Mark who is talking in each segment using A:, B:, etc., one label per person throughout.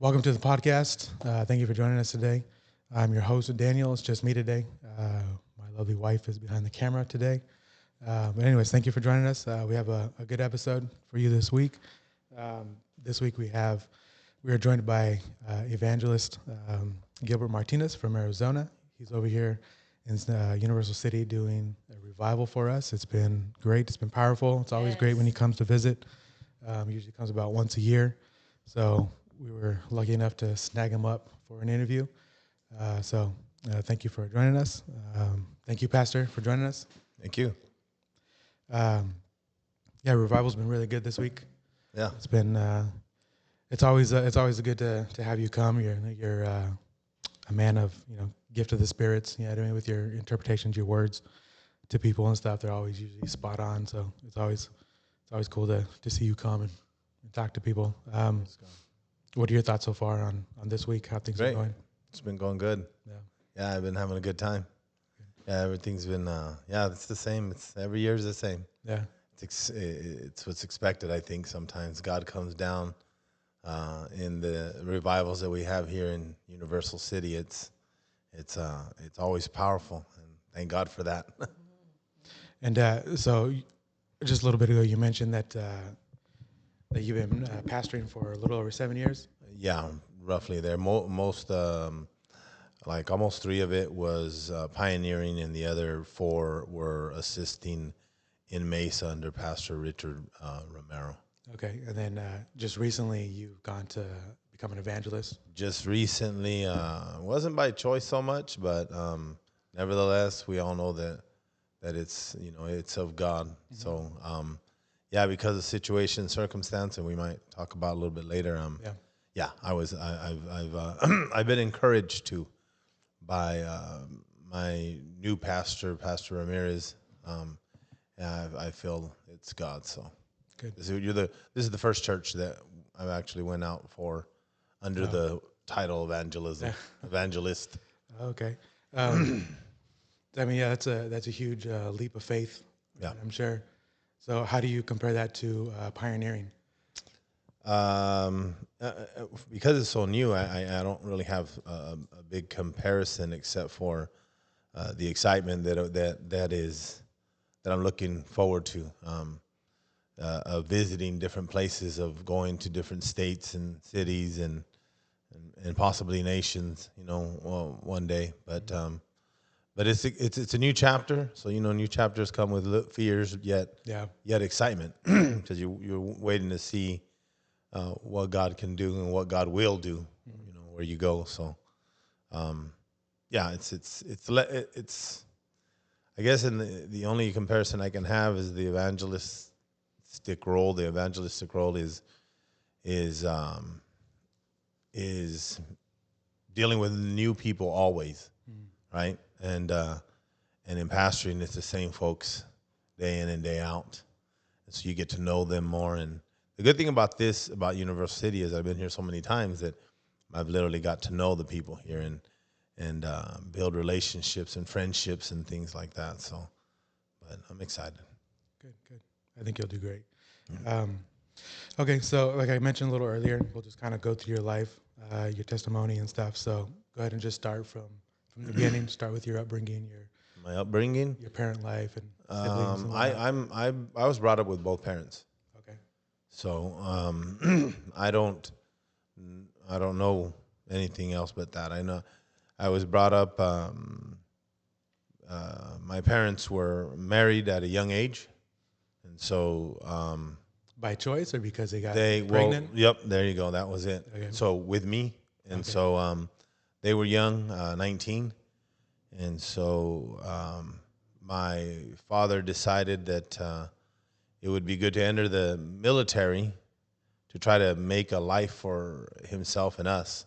A: Welcome to the podcast. Thank you for joining us today. I'm your host, Daniel. It's just me today. My lovely wife is behind the camera today. But anyways, thank you for joining us. We have a good episode for you this week. This week we are joined by evangelist Gilbert Martinez from Arizona. He's over here in Universal City doing a revival for us. It's been great. It's been powerful. It's always great when he comes to visit. Usually comes about once a year. So we were lucky enough to snag him up for an interview. Thank you for joining us. Thank you, Pastor, for joining us.
B: Thank you.
A: Revival's been really good this week.
B: Yeah,
A: It's been. It's always good to have you come. You're a man of gift of the spirits. Yeah, doing with your interpretations, your words to people and stuff. They're always usually spot on. So it's always cool to see you come and talk to people. What are your thoughts so far on this week? How things are going?
B: It's been going good. Yeah, I've been having a good time. Yeah, everything's been. It's the same. It's every year's the same.
A: Yeah,
B: it's what's expected. I think sometimes God comes down in the revivals that we have here in Universal City. It's always powerful, and thank God for that.
A: and so just a little bit ago, you mentioned that you've been pastoring for a little over 7 years.
B: Yeah, roughly there. Most like almost 3 of it was pioneering, and the other 4 were assisting in Mesa under Pastor Richard Romero.
A: Okay, and then just recently you've gone to become an evangelist.
B: Just recently, wasn't by choice so much, but nevertheless, we all know that it's it's of God. Mm-hmm. So because of situation, circumstance, and we might talk about a little bit later. I've been encouraged by my new pastor, Pastor Ramirez. I feel it's God. So
A: good.
B: This is the first church that I've actually went out for under the title evangelist.
A: Okay. That's a huge leap of faith.
B: Yeah,
A: I'm sure. So how do you compare that to pioneering?
B: Because it's so new, I don't really have a big comparison except for the excitement that I'm looking forward to, of visiting different places, of going to different states and cities and possibly nations, one day. But it's a new chapter, so new chapters come with fears, yet excitement, because you're waiting to see what God can do and what God will do, where you go. So, it's. I guess the only comparison I can have is the evangelistic role. The evangelistic role is dealing with new people always, right? And in pastoring, it's the same folks day in and day out. And so you get to know them more. And the good thing about Universal City is I've been here so many times that I've literally got to know the people here and build relationships and friendships and things like that. So, but I'm excited.
A: Good. I think you'll do great. Okay, so like I mentioned a little earlier, we'll just kind of go through your life, your testimony and stuff. So go ahead and just start from the beginning. Start with your upbringing,
B: My upbringing,
A: your parent life, and siblings. And
B: I was brought up with both parents.
A: Okay.
B: So I don't know anything else but that. I know I was brought up. My parents were married at a young age, and so
A: by choice or because they got pregnant?
B: Yep, there you go. That was it. Okay. So with me, and so they were young, 19, and so my father decided that it would be good to enter the military to try to make a life for himself and us.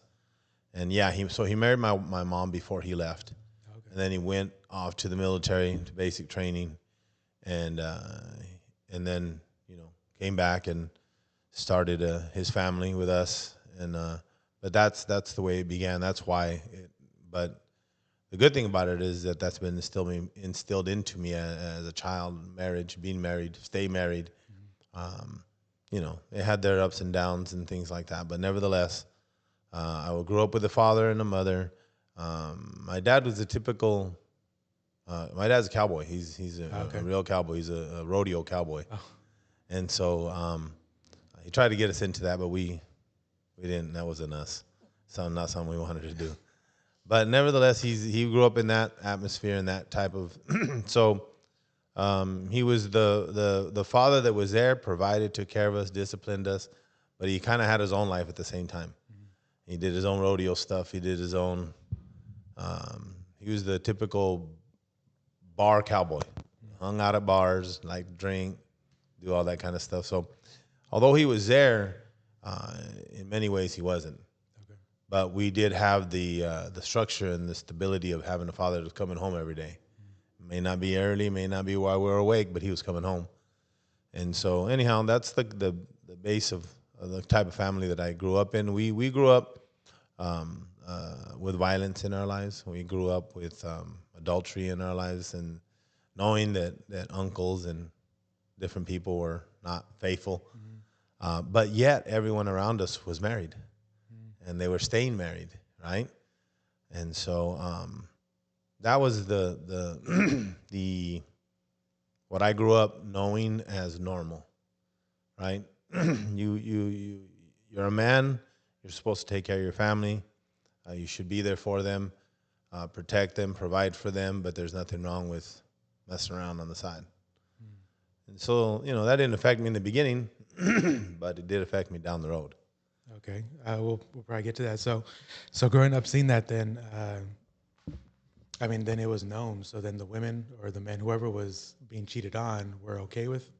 B: And he married my mom before he left. Okay. And then he went off to the military to basic training, and then came back and started his family with us. And but that's the way it began. That's why. But the good thing about it is that that's been instilled into me as a child. Marriage, being married, stay married. Mm-hmm. They had their ups and downs and things like that. But nevertheless, I grew up with a father and a mother. My dad was a typical. My dad's a cowboy. He's
A: Okay.
B: a real cowboy. He's a rodeo cowboy,
A: Oh,
B: and so he tried to get us into that, but we didn't. That wasn't us. Not something we wanted to do. But nevertheless, he grew up in that atmosphere and that type of. So he was the father that was there, provided, took care of us, disciplined us, but he kind of had his own life at the same time. He did his own rodeo stuff. He did his own. He was the typical bar cowboy. Hung out at bars, like drink, do all that kind of stuff. So, although he was there, in many ways he wasn't.
A: okay.
B: But we did have the structure and the stability of having a father that was coming home every day. May not be early, may not be while we were awake, but he was coming home. And so, anyhow, that's the base of the type of family that I grew up in. We grew up with violence in our lives. We grew up with adultery in our lives, and knowing that uncles and different people were not faithful. But yet everyone around us was married, and they were staying married, right? And so that was the the what I grew up knowing as normal, right? You're a man. You're supposed to take care of your family. You should be there for them, protect them, provide for them. But there's nothing wrong with messing around on the side. And so, that didn't affect me in the beginning, but it did affect me down the road.
A: Okay. We'll probably get to that. So growing up, seeing that, then I mean, then it was known. So then the women or the men, whoever was being cheated on, were okay with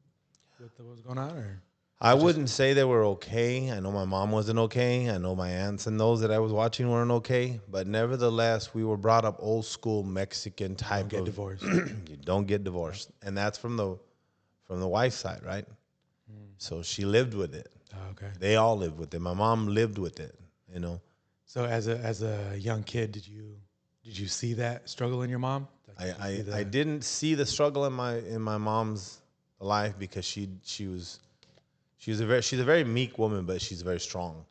A: what was going on, or
B: I wouldn't say they were okay. I know my mom wasn't okay. I know my aunts and those that I was watching weren't okay. But nevertheless, we were brought up old school Mexican type
A: don't get
B: of
A: divorced.
B: you don't get divorced, and that's from the wife's side, right? So she lived with it.
A: Oh, okay.
B: They all lived with it. My mom lived with it.
A: So as a young kid, did you see that struggle in your mom? Like, did you see
B: I didn't see the struggle in my mom's life because she's a very meek woman, but she's very strong,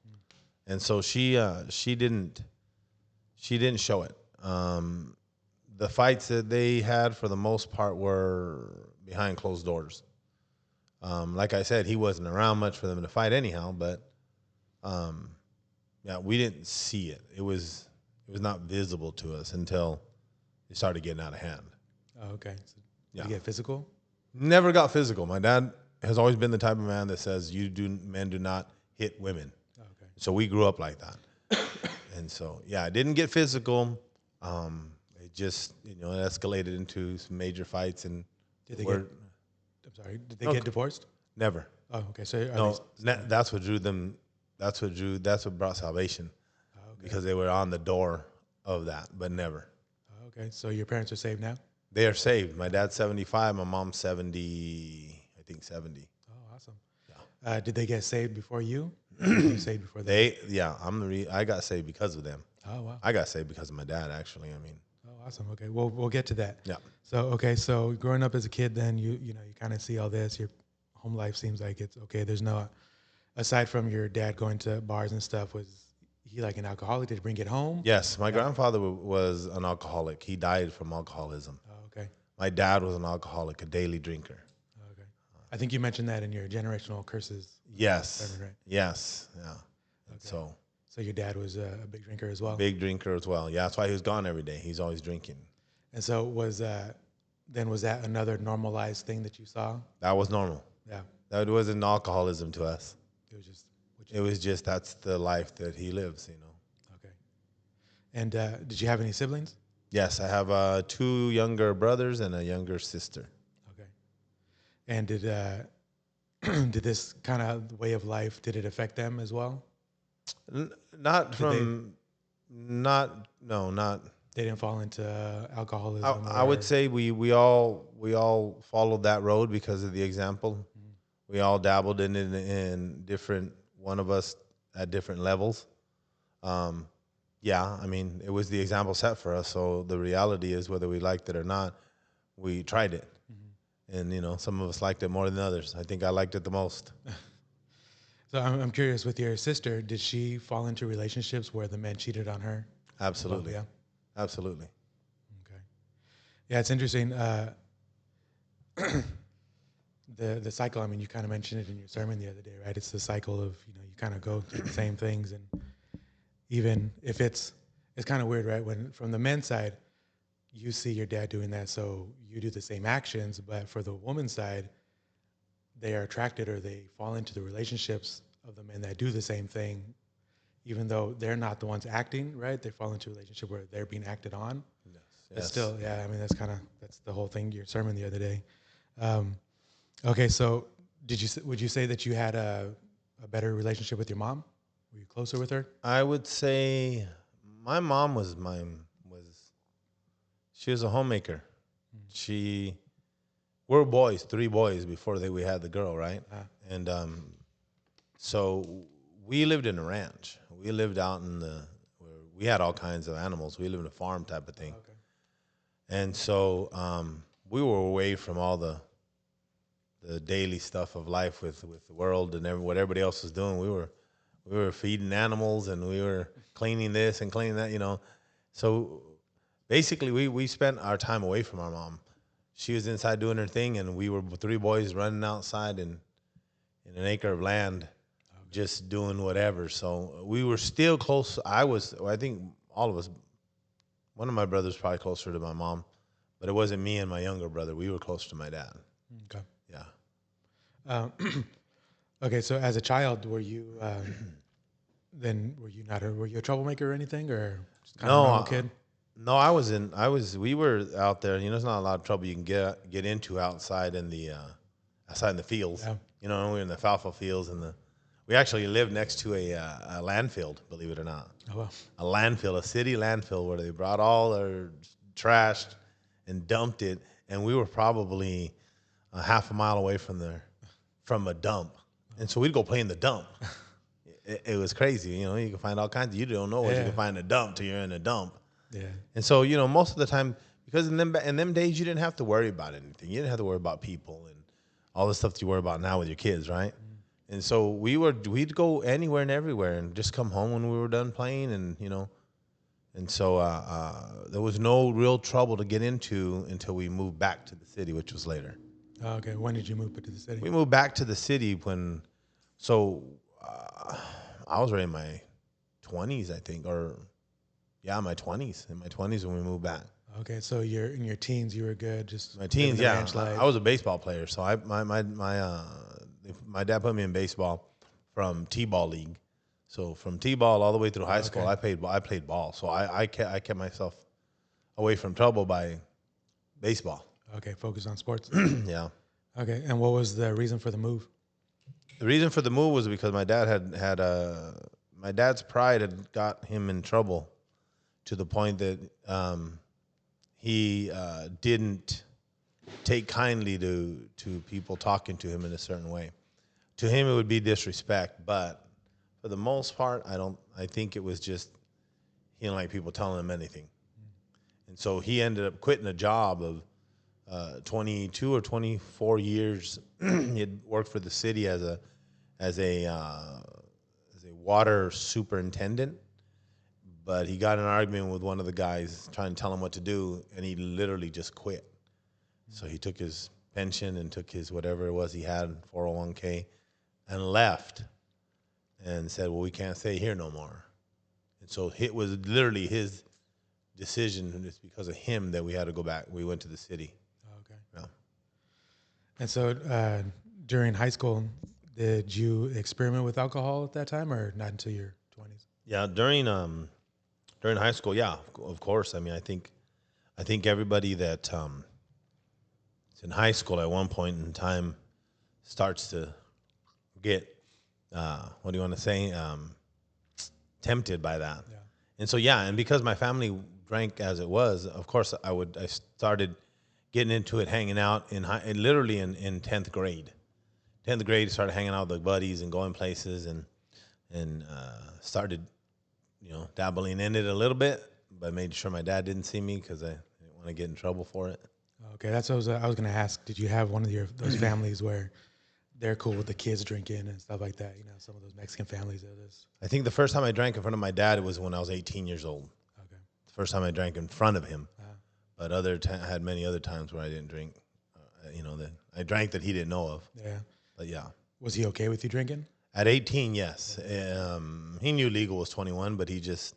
B: and so she didn't show it. The fights that they had for the most part were behind closed doors. Like I said, he wasn't around much for them to fight anyhow, but yeah, we didn't see it. It was not visible to us until it started getting out of hand.
A: Oh, okay. So did
B: Yeah.
A: you get physical?
B: Never got physical. My dad has always been the type of man that says men do not hit women.
A: Oh, okay.
B: So we grew up like that. And so, yeah, I didn't get physical. It just, it escalated into some major fights. And
A: Did they I'm sorry. Did they get divorced?
B: never.
A: Oh, okay. So
B: No, that's what drew them. That's what brought salvation,
A: oh, okay.
B: because they were on the door of that, but never.
A: Oh, okay. So your parents are saved now?
B: They are saved. My dad's 75. My mom's 70. I think 70.
A: Oh, awesome. Yeah. Did they get saved before you? Or were you saved before them?
B: Yeah. I got saved because of them.
A: Oh, wow.
B: I got saved because of my dad. Actually, I mean.
A: Oh, awesome. Okay. We'll get to that.
B: Yeah.
A: So growing up as a kid, then you kind of see all this. Your home life seems like it's okay. There's no, aside from your dad going to bars and stuff, was he like an alcoholic? Did he bring it home?
B: Yes, my grandfather was an alcoholic. He died from alcoholism.
A: Oh, okay.
B: My dad was an alcoholic, a daily drinker.
A: Okay. I think you mentioned that in your generational curses.
B: Yes.
A: Sermon, right?
B: Yes. Yeah. And
A: Okay. So your dad was a big drinker as well.
B: big drinker as well. Yeah, that's why he was gone every day. He's always drinking.
A: And so was that another normalized thing that you saw?
B: That was normal.
A: Yeah.
B: That wasn't alcoholism to us.
A: It was just
B: It was just that's the life that he lives.
A: Okay. And did you have any siblings?
B: Yes, I have 2 younger brothers and a younger sister.
A: Okay. And did did this kind of way of life, did it affect them as well?
B: Not
A: Did they-
B: from, not no, not.
A: They didn't fall into alcoholism.
B: I would say we all followed that road because of the example. We all dabbled in it in different, one of us at different levels. Yeah, I mean, it was the example set for us. So the reality is, whether we liked it or not, we tried it. And, some of us liked it more than others. I think I liked it the most.
A: So I'm curious, with your sister, did she fall into relationships where the men cheated on her?
B: Absolutely.
A: Yeah.
B: Absolutely.
A: Okay. Yeah, it's interesting. The cycle. I mean, you kind of mentioned it in your sermon the other day, right? It's the cycle of, you kind of go through the same things, and even if it's kind of weird, right? When from the men's side, you see your dad doing that, so you do the same actions, but for the woman's side, they are attracted or they fall into the relationships of the men that do the same thing, even though they're not the ones acting, right? They fall into a relationship where they're being acted on.
B: Yes.
A: But
B: Yes.
A: still, yeah, I mean, that's the whole thing, your sermon the other day. Okay, so would you say that you had a better relationship with your mom? Were you closer with her?
B: I would say my mom was she was a homemaker. She we're boys, 3 boys before we had the girl, right? And so we lived in a ranch. We lived out in where we had all kinds of animals. We lived in a farm type of thing.
A: Okay.
B: And so we were away from all the daily stuff of life with the world and what everybody else was doing. We were feeding animals and we were cleaning this and cleaning that. So basically we spent our time away from our mom. She was inside doing her thing, and we were 3 boys running outside in an acre of land, just doing whatever. So we were still close. I think all of us, one of my brothers probably closer to my mom, but it wasn't me and my younger brother. We were close to my dad.
A: Okay.
B: Yeah.
A: Okay, so as a child, were you then were you a troublemaker or anything, or just kind of a normal kid?
B: No, we were out there. There's not a lot of trouble you can get into outside in the fields.
A: Yeah.
B: We were in the alfalfa fields we actually lived next to a landfill, believe it or not.
A: Oh, well.
B: A landfill, a city landfill where they brought all their trash and dumped it, and we were probably a half a mile away from a dump. And so we'd go play in the dump. It was crazy. You can find all kinds you don't know what you can find in a dump till you're in a dump.
A: Yeah.
B: And so, most of the time, because in them days, you didn't have to worry about anything. You didn't have to worry about people and all the stuff that you worry about now with your kids, right? Mm. And so we'd go anywhere and everywhere and just come home when we were done playing, and so there was no real trouble to get into until we moved back to the city, which was later.
A: Oh, okay. When did you move to the city?
B: We moved back to the city I was already in my 20s, I think, my 20s. In my 20s when we moved back.
A: Okay, so you're in your teens. You were good. Just
B: my teens, yeah. I was a baseball player, so my dad put me in baseball from T-ball league. So from T-ball all the way through high school, I played ball. So I kept myself away from trouble by baseball.
A: Okay, focus on sports.
B: Yeah.
A: Okay, and what was the reason for the move?
B: The reason for the move was because my dad had my dad's pride had got him in trouble to the point that he didn't take kindly to people talking to him in a certain way. To him, it would be disrespect, but for the most part, I think it was just he didn't like people telling him anything, and so he ended up quitting a job of 22 or 24 years. He had worked for the city as a water superintendent, but he got in an argument with one of the guys trying to tell him what to do, and he literally just quit. So he took his pension and took his whatever it was he had, 401k, and left and said, well, we can't stay here no more. And so it was literally his decision, and it's because of him that we had to go back. We went to the city.
A: Okay.
B: Yeah.
A: And so during high school, did you experiment with alcohol at that time, or not until your 20s?
B: Yeah, during high school, yeah, of course. I mean, I think everybody that is in high school at one point in time starts to get what do you want to say, tempted by that.
A: Yeah.
B: And so and because my family drank as it was, of course I started getting into it, hanging out literally in 10th grade. 10th grade, started hanging out with buddies and going places, and started, dabbling in it a little bit, but made sure my dad didn't see me because I didn't want to get in trouble for it.
A: Okay, that's what I was going to ask. Did you have one of those families where they're cool with the kids drinking and stuff like that. You know, some of those Mexican families are this.
B: I think the first time I drank in front of my dad, it was when I was 18 years old.
A: Okay.
B: The first time I drank in front of him. But I had many other times where I didn't drink. That I drank that he didn't know of.
A: Yeah.
B: But yeah.
A: Was he okay with you drinking?
B: At 18, yes. He knew legal was 21, but he says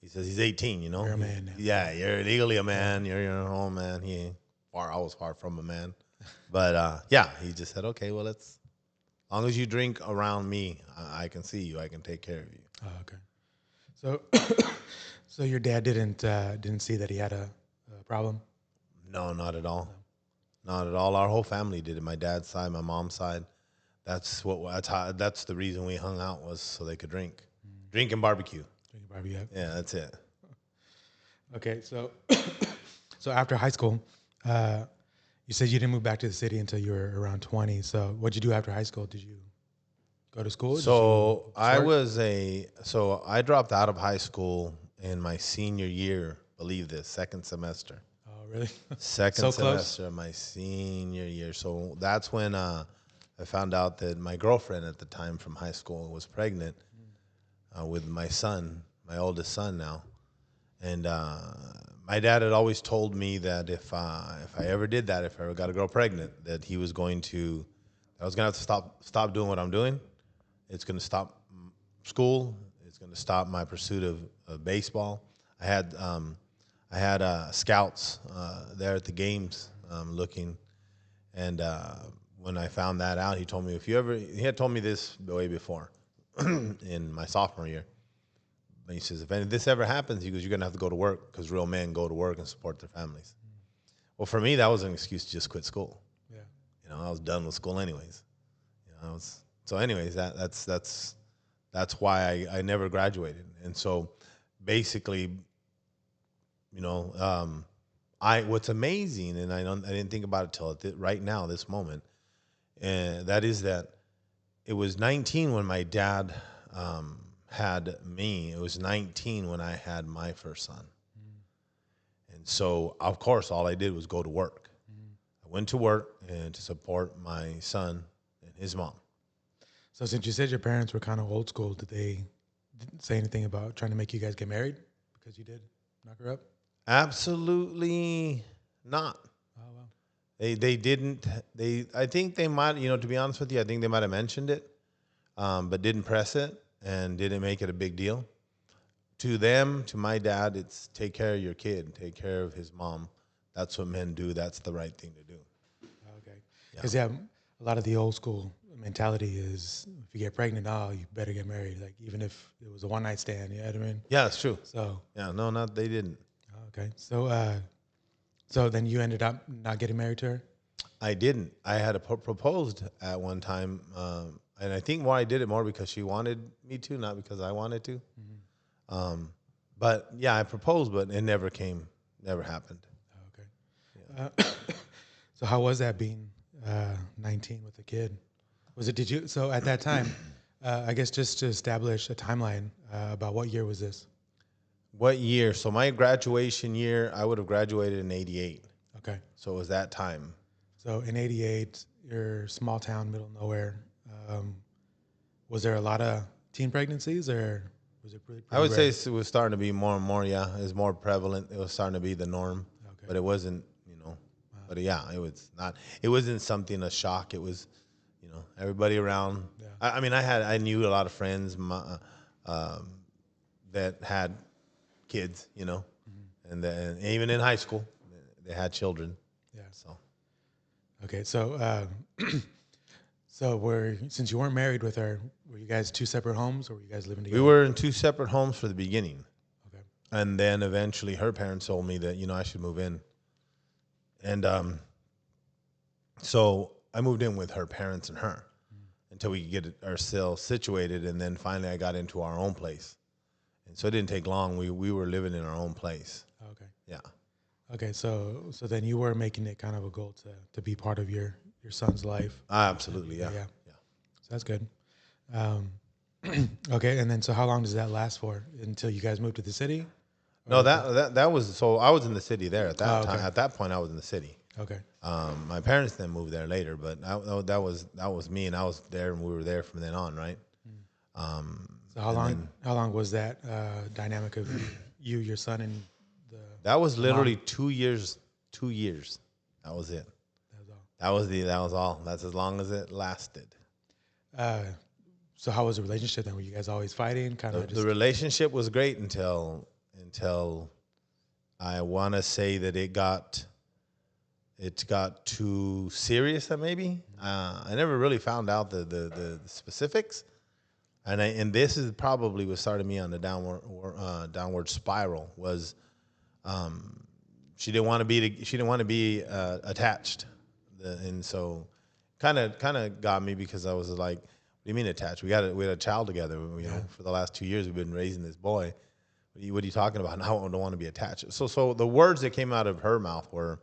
B: he's 18, you know.
A: You're a man now.
B: Yeah, you're legally a man. You're your own man. I was far from a man. But yeah, he just said, okay, well, as long as you drink around me, I can see you. I can take care of you.
A: Oh, okay. So, so your dad didn't see that he had a problem?
B: No, not at all. Not at all. Our whole family did it. My dad's side, my mom's side. That's the reason we hung out, was so they could drink and barbecue.
A: Drinking barbecue.
B: Yeah, that's it.
A: Okay, so so after high school, you said you didn't move back to the city until you were around 20. So what'd you do after high school? Did you go to school?
B: So I dropped out of high school in my senior year. Believe this, second semester.
A: Oh, really?
B: Second
A: So close?
B: semester of my senior year. So that's when I found out that my girlfriend at the time from high school was pregnant with my son, my oldest son now. And my dad had always told me that if I ever did that, if I ever got a girl pregnant, that I was going to have to stop doing what I'm doing. It's going to stop school. It's going to stop my pursuit of baseball. I had scouts there at the games looking, and when I found that out, he told me, he had told me this way before in my sophomore year. But he says, if this ever happens, he goes, you're going to have to go to work, because real men go to work and support their families. Well, for me, that was an excuse to just quit school.
A: Yeah.
B: I was done with school anyways. So anyways, that's why I never graduated. And so basically, what's amazing, and I didn't think about it till right now, this moment, and that is that it was 19 when my dad had me. It was 19 when I had my first son. And so, of course, all I did was go to work. I went to work and to support my son and his mom.
A: So since you said your parents were kind of old school, did they say anything about trying to make you guys get married because you did knock her up?
B: Absolutely not.
A: Oh, wow.
B: They didn't. I think they might, to be honest with you, I think they might have mentioned it, but didn't press it and didn't make it a big deal. To them, to my dad, it's take care of your kid, take care of his mom. That's what men do. That's the right thing to do.
A: Okay. Because, a lot of the old school mentality is if you get pregnant, you better get married. Like, even if it was a one-night stand, you know what I mean?
B: Yeah, it's true.
A: So.
B: Yeah, no, they didn't.
A: Okay. So then you ended up not getting married to her?
B: I didn't. I had proposed at one time, and I think why I did it more because she wanted me to, not because I wanted to. Mm-hmm. But yeah, I proposed, but it never happened.
A: Okay. Yeah. So how was that being 19 with a kid? So at that time, I guess just to establish a timeline, about what year was this?
B: What year? So my graduation year, I would have graduated in 88.
A: Okay.
B: So it was that time.
A: So in 88, you're small town, middle of nowhere. Was there a lot of teen pregnancies, or was it pretty
B: I would
A: rare?
B: say it was starting to be more and more, yeah. It was more prevalent. It was starting to be the norm. Okay. But it wasn't, But yeah, it wasn't something, a shock. It was, everybody around. Yeah. I knew a lot of friends that had kids, mm-hmm. and then even in high school, they had children.
A: Yeah.
B: So.
A: Okay, so since you weren't married with her, were you guys two separate homes, or were you guys living together?
B: We were in two separate homes for the beginning.
A: Okay. And
B: then eventually her parents told me that, I should move in. And so I moved in with her parents and her until we could get ourselves situated. And then finally I got into our own place. And so it didn't take long. We were living in our own place.
A: Okay.
B: Yeah.
A: Okay, so then you were making it kind of a goal to be part of your son's life.
B: Absolutely, yeah.
A: So that's good. Okay, and then so how long does that last for? Until you guys moved to the city?
B: No, that was, so I was in the city there at that time. At that point, I was in the city.
A: Okay.
B: My parents then moved there later, but that was me, and I was there, and we were there from then on, right?
A: So how long was that dynamic of your son, and the
B: That was
A: the mom?
B: literally 2 years. 2 years. That was it.
A: That was all.
B: That was all. That's as long as it lasted.
A: Uh, so how was the relationship then? Were you guys always fighting? Kind of
B: The
A: just
B: relationship was great until I want to say that it got too serious. That maybe I never really found out the specifics, and this is probably what started me on the downward spiral. Was she didn't want to be attached, and so kind of got me because I was like, "What do you mean attached? We had a child together. For the last 2 years we've been raising this boy. What are you talking about? Now I don't want to be attached." So the words that came out of her mouth were,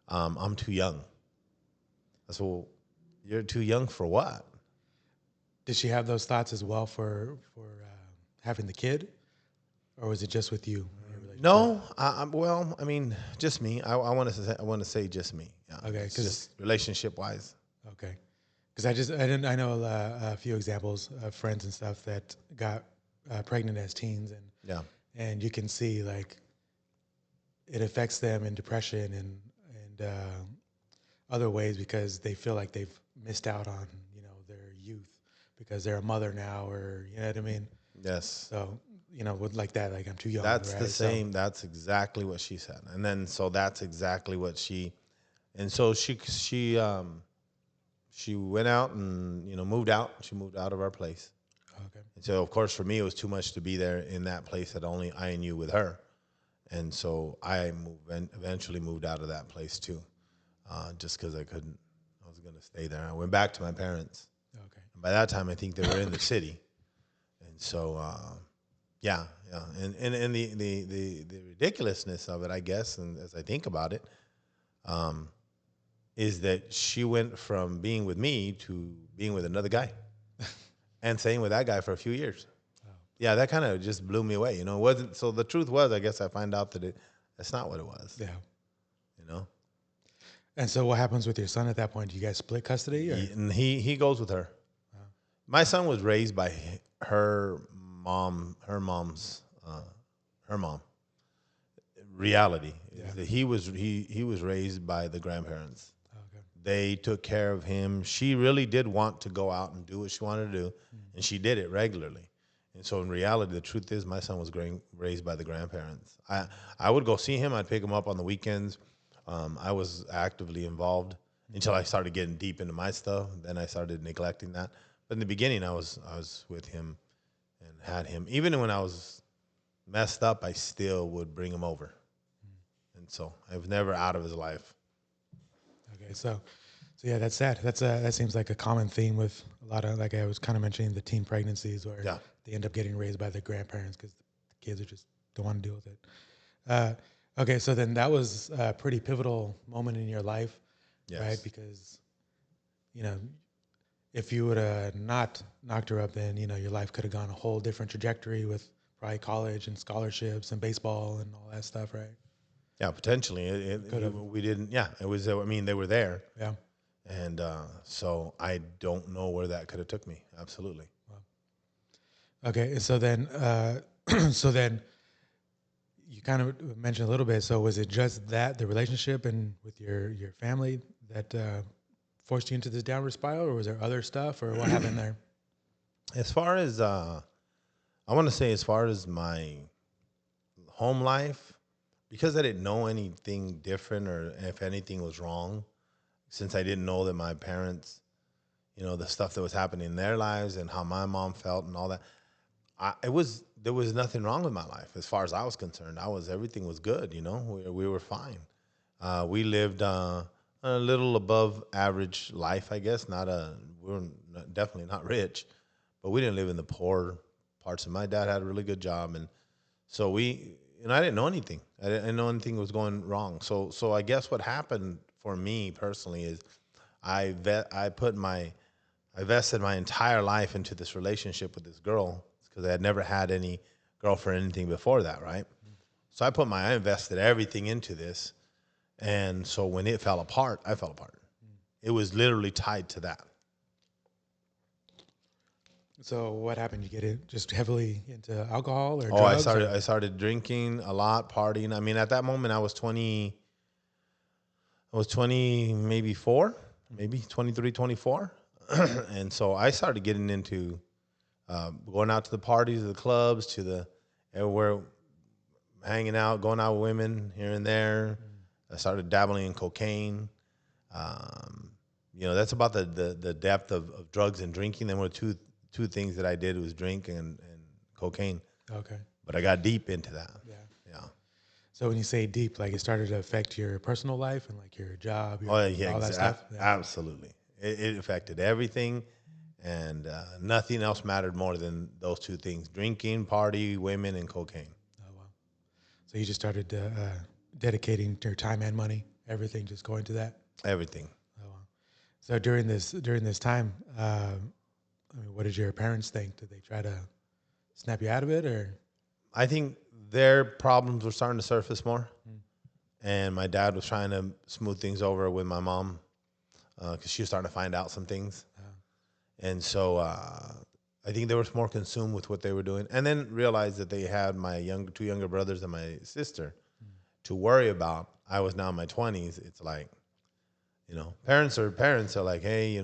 B: "I'm too young." I said, "Well, you're too young for what?"
A: did she have those thoughts as well for having the kid, or was it just with you in your relationship?
B: No, well, I mean, just me. I want to say just me. Yeah,
A: Okay,
B: it's just relationship wise.
A: okay, because I know a few examples of friends and stuff that got pregnant as teens,
B: Yeah.
A: and you can see like it affects them in depression and other ways because they feel like they've missed out on their youth because they're a mother now, or you know what I mean.
B: Yes.
A: So with like that, like I'm too young,
B: That's the
A: right? So
B: same. That's exactly what she said. And then so that's exactly what and so she went out and moved out. She moved out of our place.
A: okay,
B: And so of course for me it was too much to be there in that place that only I knew with her. And so I eventually moved out of that place too, just because I couldn't. I was going to stay there. I went back to my parents.
A: okay,
B: And by that time, I think they were in the city, and so yeah, yeah. And the ridiculousness of it, I guess, and as I think about it, is that she went from being with me to being with another guy, and staying with that guy for a few years. Yeah, that kind of just blew me away. It wasn't. So the truth was, I guess I find out that that's not what it was.
A: yeah.
B: You know,
A: And so what happens with your son at that point? Do you guys split custody, or
B: and he goes with her. My son was raised by her mom, her mom. Reality
A: yeah?
B: is that he was raised by the grandparents.
A: Okay,
B: They took care of him. She really did want to go out and do what she wanted to do, and she did it regularly. And so, in reality, the truth is, my son was raised by the grandparents. I would go see him. I'd pick him up on the weekends. I was actively involved until I started getting deep into my stuff. Then I started neglecting that. But in the beginning, I was with him and had him. Even when I was messed up, I still would bring him over. And so I was never out of his life.
A: okay. So yeah, that's sad. That seems like a common theme with a lot of, like I was kind of mentioning, the teen pregnancies where
B: Yeah.
A: they end up getting raised by their grandparents because the kids are just don't want to deal with it. Uh, okay, so then that was a pretty pivotal moment in your life, right?
B: Yes.
A: Because you know, if you would have not knocked her up, then your life could have gone a whole different trajectory with probably college and scholarships and baseball and all that stuff, right?
B: Yeah, potentially.
A: Could have,
B: We didn't. Yeah, it was. I mean, they were there,
A: yeah.
B: and so I don't know where that could have took me. Absolutely.
A: Okay, and so then, so then you kind of mentioned a little bit. So was it just that the relationship and with your family that forced you into this downward spiral, or was there other stuff, or what happened there?
B: As far as I want to say, as far as my home life, because I didn't know anything different or if anything was wrong, since I didn't know that my parents, the stuff that was happening in their lives and how my mom felt and all that, there was nothing wrong with my life as far as I was concerned. Everything was good. We were fine. We lived a little above average life, I guess. We were definitely not rich, but we didn't live in the poor parts. And my dad had a really good job, and so I didn't know anything. I didn't know anything was going wrong. So I guess what happened for me personally is I vested my entire life into this relationship with this girl because I had never had any girlfriend or anything before that, right? So I invested everything into this, And so when it fell apart, I fell apart. It was literally tied to that.
A: So what happened? You get it just heavily into alcohol or
B: Oh, I
A: drugs?
B: started
A: Or?
B: I started drinking a lot, partying. I mean, at that moment I was 20, maybe 4, maybe 23, 24. And so I started getting into going out to the parties, the clubs, to the everywhere, hanging out, going out with women here and there. I started dabbling in cocaine. Um, that's about the depth of drugs and drinking. There were two things that I did was drink and cocaine.
A: Okay.
B: But I got deep into that.
A: Yeah.
B: Yeah.
A: So when you say deep, like it started to affect your personal life and like your job,
B: Oh yeah,
A: all that stuff? Yeah.
B: absolutely. It affected everything, and nothing else mattered more than those two things: drinking, party, women, and cocaine.
A: Oh, wow. So you just started dedicating your time and money, everything just going to that?
B: Everything.
A: Oh, wow. So during this time, I mean, what did your parents think? Did they try to snap you out of it or?
B: I think their problems were starting to surface more, and my dad was trying to smooth things over with my mom because she was starting to find out some things. And so I think they were more consumed with what they were doing, and then realized that they had my two younger brothers and my sister to worry about. I was now in my 20s. It's like, parents are like, hey,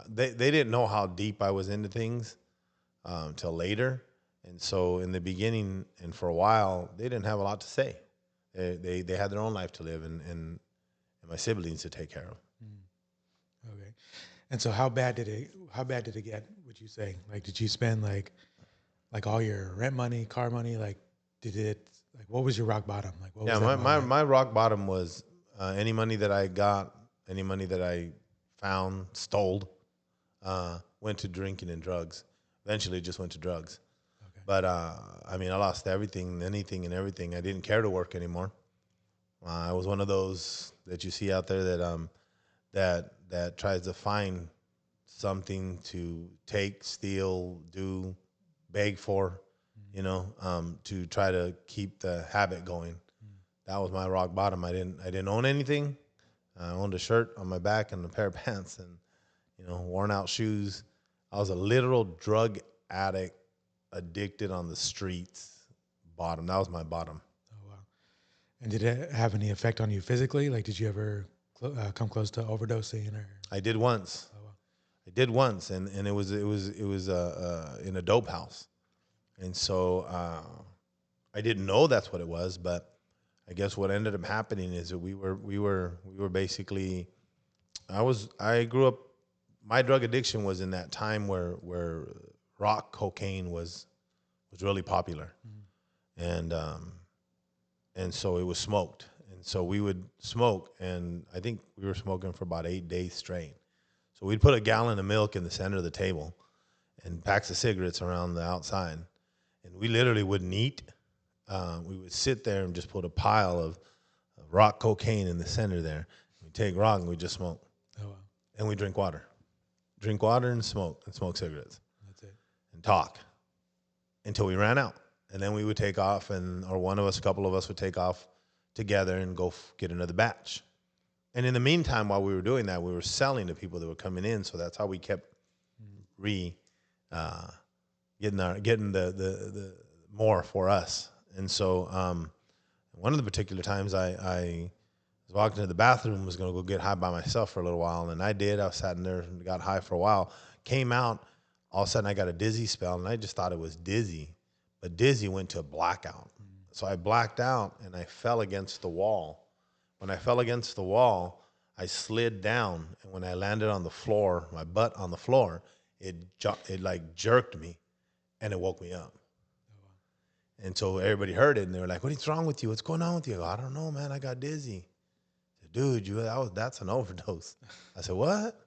B: they didn't know how deep I was into things till later, and so in the beginning and for a while they didn't have a lot to say. They had their own life to live and my siblings to take care of.
A: Okay. And so how bad did it get, would you say? Like, did you spend like all your rent money, car money? Like, what was your rock bottom? Like, what
B: Yeah,
A: was that moment?
B: my rock bottom was any money that I got, any money that I found, stole, went to drinking and drugs. Eventually, it just went to drugs.
A: Okay.
B: But I mean, I lost everything, anything, and everything. I didn't care to work anymore. I was one of those that you see out there that tries to find something to take, steal, do, beg for, to try to keep the habit going. That was my rock bottom. I didn't own anything. I owned a shirt on my back and a pair of pants and worn out shoes. I was a literal drug addict, addicted on the streets. Bottom. That was my bottom.
A: Oh, wow. And did it have any effect on you physically? Like, did you ever come close to overdosing or?
B: I did once.
A: Oh, wow.
B: I did once, and it was in a dope house, and so I didn't know that's what it was, but I guess what ended up happening is that we were basically I grew up. My drug addiction was in that time where rock cocaine was really popular, and and so it was smoked, and so we would smoke, and I think we were smoking for about 8 days straight. So we'd put a gallon of milk in the center of the table, and packs of cigarettes around the outside, and we literally wouldn't eat. We would sit there and just put a pile of rock cocaine in the center there. We take rock and we just smoke,
A: Oh, wow.
B: and we drink water and smoke cigarettes
A: That's it.
B: and talk until we ran out. And then we would take off, or one of us, a couple of us would take off together and go get another batch. And in the meantime, while we were doing that, we were selling to people that were coming in. So that's how we kept uh, getting the more for us. And so one of the particular times I was walking to the bathroom, was going to go get high by myself for a little while, and I did. I was sitting there and got high for a while. Came out, all of a sudden I got a dizzy spell, and I just thought it was dizzy, but dizzy went to a blackout. So I blacked out and I fell against the wall. When I fell against the wall, I slid down, and when I landed on the floor, my butt on the floor, it like jerked me, and it woke me up. And so everybody heard it, and they were like, "What's wrong with you? What's going on with you?" I go, "I don't know, man. I got dizzy." I said, "Dude, that's an overdose." I said, "What?"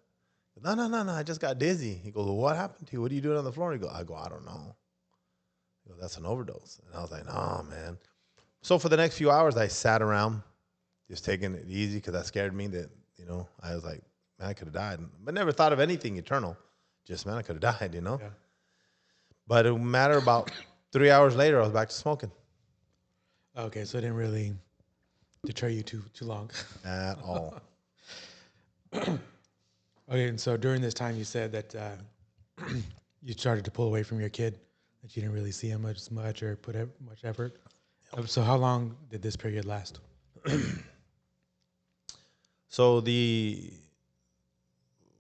B: No. I just got dizzy. He goes, "Well, what happened to you? What are you doing on the floor?" I go, "I don't know." He goes, "That's an overdose." And I was like, "No, man." So for the next few hours, I sat around, just taking it easy because that scared me. That I was like, "Man, I could have died," but never thought of anything eternal. Just, man, I could have died.
A: Yeah.
B: But it mattered about 3 hours later, I was back to smoking.
A: Okay. So it didn't really deter you too long.
B: at all.
A: Okay, and so during this time, you said that you started to pull away from your kid, that you didn't really see him much or put much effort. So how long did this period last?
B: So the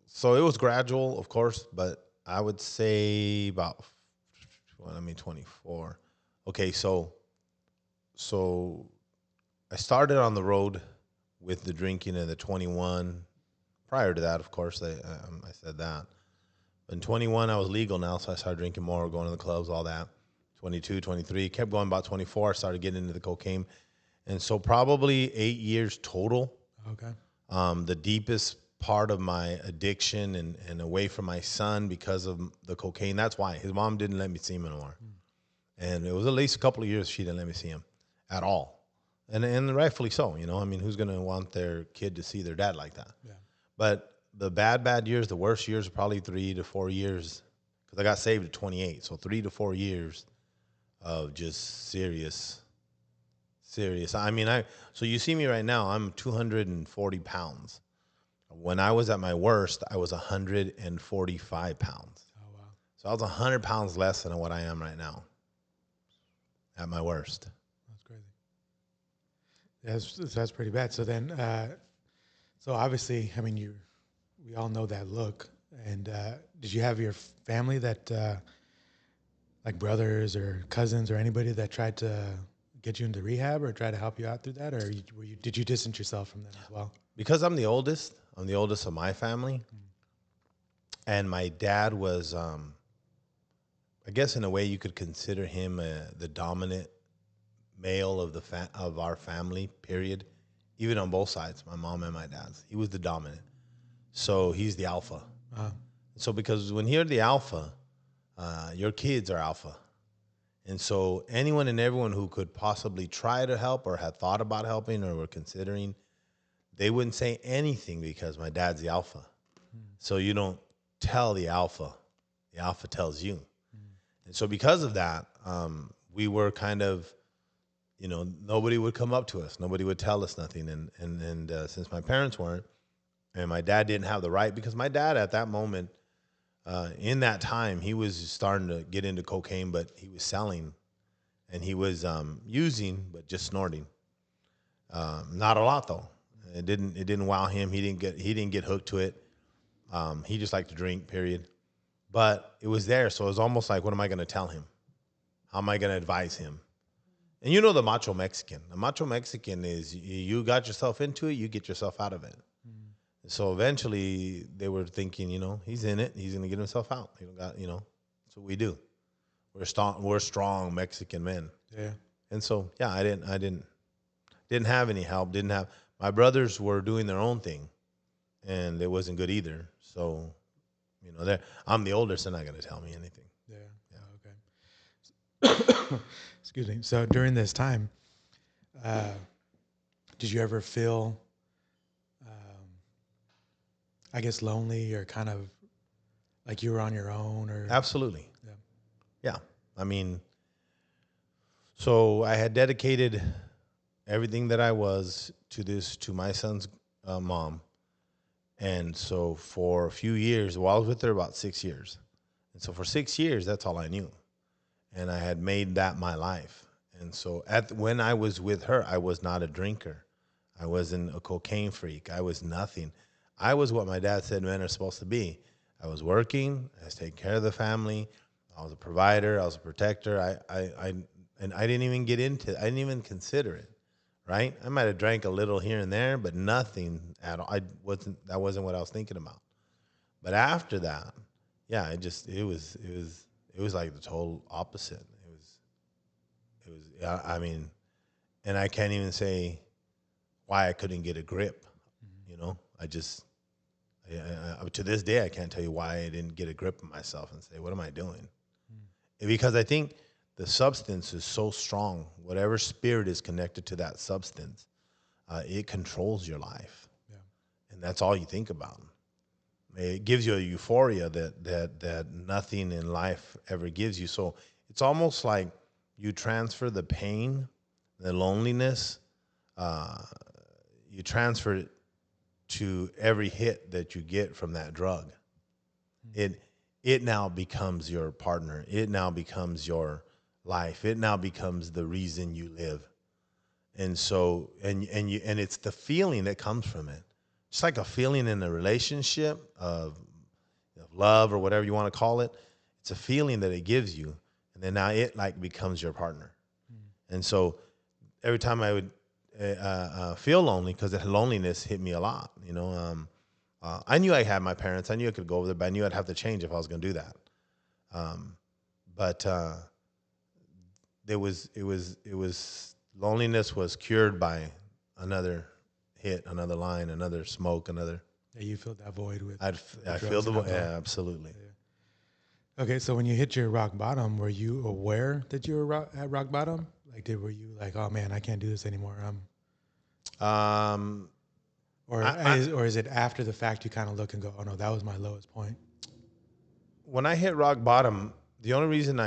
B: so it was gradual, of course, but I would say about 24. Okay, so I started on the road with the drinking and the 21. Prior to that, of course, I said that. In 21, I was legal now, so I started drinking more, going to the clubs, all that. 22, 23, kept going about 24. I started getting into the cocaine. And so probably 8 years total.
A: Okay.
B: The deepest part of my addiction and away from my son because of the cocaine. That's why. His mom didn't let me see him anymore. And it was at least a couple of years she didn't let me see him at all. And rightfully so, you know. I mean, who's going to want their kid to see their dad like that?
A: Yeah.
B: But the bad years, the worst years are probably 3 to 4 years because I got saved at 28. So 3 to 4 years of just serious. I mean, so you see me right now, I'm 240 pounds. When I was at my worst, I was 145 pounds.
A: Oh, wow.
B: So I was 100 pounds less than what I am right now at my worst.
A: That's crazy. That's pretty bad. So then, so obviously, I mean, we all know that look. And did you have your family that, like brothers or cousins or anybody that tried to get you into rehab or try to help you out through that, or did you distance yourself from them as well?
B: Because I'm the oldest of my family, and my dad was, I guess in a way you could consider him the dominant male of our family, period. Even on both sides, my mom and my dad's. He was the dominant. So he's the alpha. So because when you're the alpha, your kids are alpha. And so anyone and everyone who could possibly try to help or had thought about helping or were considering, they wouldn't say anything because my dad's the alpha. So you don't tell the alpha tells you. And so because of that, we were kind of, you know, nobody would come up to us. Nobody would tell us nothing. And since my parents weren't, and my dad didn't have the right, because my dad at that moment, in that time, he was starting to get into cocaine, but he was selling, and he was using, but just snorting. Not a lot though. It didn't wow him. He didn't get hooked to it. He just liked to drink, period. But it was there, so it was almost like, what am I going to tell him? How am I going to advise him? And you know the macho Mexican. The macho Mexican is you got yourself into it, you get yourself out of it. So eventually they were thinking, you know, he's in it, he's going to get himself out. He don't got, you know, that's what we do. We're strong Mexican men.
A: Yeah.
B: And so, yeah, I didn't have any help. My brothers were doing their own thing, and it wasn't good either. So, you know, I'm the oldest, they're not going to tell me anything.
A: Yeah. Okay. Excuse me. So during this time, did you ever feel, I guess, lonely or kind of like you were on your own? Or
B: Absolutely.
A: Yeah.
B: Yeah. I mean, so I had dedicated everything that I was to my son's mom. And so for a few years, well, I was with her about 6 years. And so for 6 years, that's all I knew. And I had made that my life. And so when I was with her, I was not a drinker. I wasn't a cocaine freak. I was nothing. I was what my dad said men are supposed to be. I was working. I was taking care of the family. I was a provider. I was a protector. And I didn't even I didn't even consider it, right? I might have drank a little here and there, but nothing at all. That wasn't what I was thinking about. But after that, yeah, it was like the total opposite. I mean, and I can't even say why I couldn't get a grip. You know, to this day, I can't tell you why I didn't get a grip of myself and say, what am I doing? Because I think the substance is so strong. Whatever spirit is connected to that substance, it controls your life.
A: Yeah.
B: And that's all you think about. It gives you a euphoria that nothing in life ever gives you. So it's almost like you transfer the pain, the loneliness, uh, you transfer it to every hit that you get from that drug. It now becomes your partner. It now becomes your life. It now becomes the reason you live. And so, and it's the feeling that comes from it. It's like a feeling in a relationship of love or whatever you want to call it. It's a feeling that it gives you, and then now it like becomes your partner. And so, every time I would feel lonely, because the loneliness hit me a lot, I knew I had my parents. I knew I could go over there, but I knew I'd have to change if I was going to do that. But it was loneliness was cured by another hit, another line, another smoke, another.
A: Yeah, you filled that void with.
B: I feel the void. Yeah, absolutely.
A: Yeah. Okay, so when you hit your rock bottom, were you aware that you were at rock bottom? Like, were you like, oh man, I can't do this anymore? Or is it after the fact you kind of look and go, oh no, that was my lowest point?
B: When I hit rock bottom, the only reason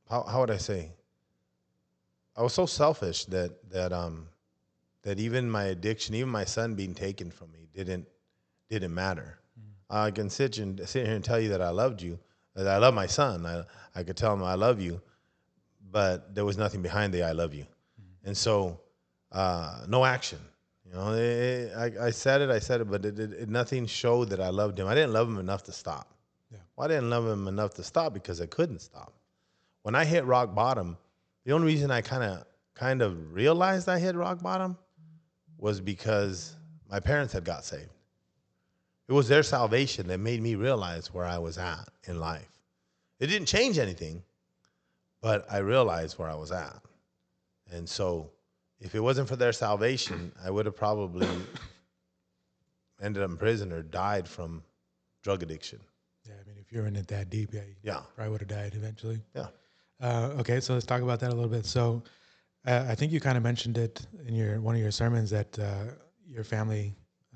B: how would I say? I was so selfish that even my addiction, even my son being taken from me, didn't matter. I can sit here and tell you that I loved you, that I love my son. I could tell him I love you, but there was nothing behind the I love you, and so no action. I said it, but nothing showed that I loved him. I didn't love him enough to stop.
A: Yeah.
B: Well, I didn't love him enough to stop because I couldn't stop. When I hit rock bottom, the only reason I kind of realized I hit rock bottom was because my parents had got saved. It was their salvation that made me realize where I was at in life. It didn't change anything, but I realized where I was at. And so if it wasn't for their salvation, I would have probably ended up in prison or died from drug addiction.
A: Yeah, I mean, if you're in it that deep, you probably would have died eventually.
B: Yeah.
A: Okay, so let's talk about that a little bit. So I think you kind of mentioned it in one of your sermons that your family,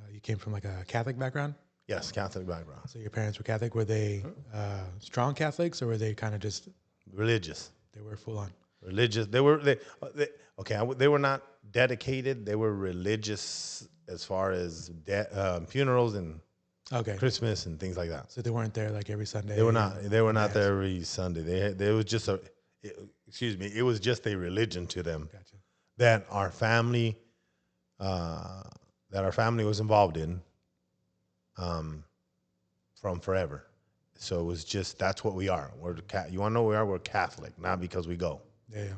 A: you came from like a Catholic background.
B: Yes, Catholic background.
A: So your parents were Catholic. Were they strong Catholics, or were they kind of just
B: religious?
A: They were full on
B: religious. They were not dedicated. They were religious as far as funerals and Christmas and things like that.
A: So they weren't there like every Sunday.
B: They were not. They were not there every Sunday. It was just it was just a religion to them.
A: Gotcha.
B: That our family was involved in from forever. So it was just, that's what we are. You want to know what we are? We're Catholic, not because we go.
A: Yeah.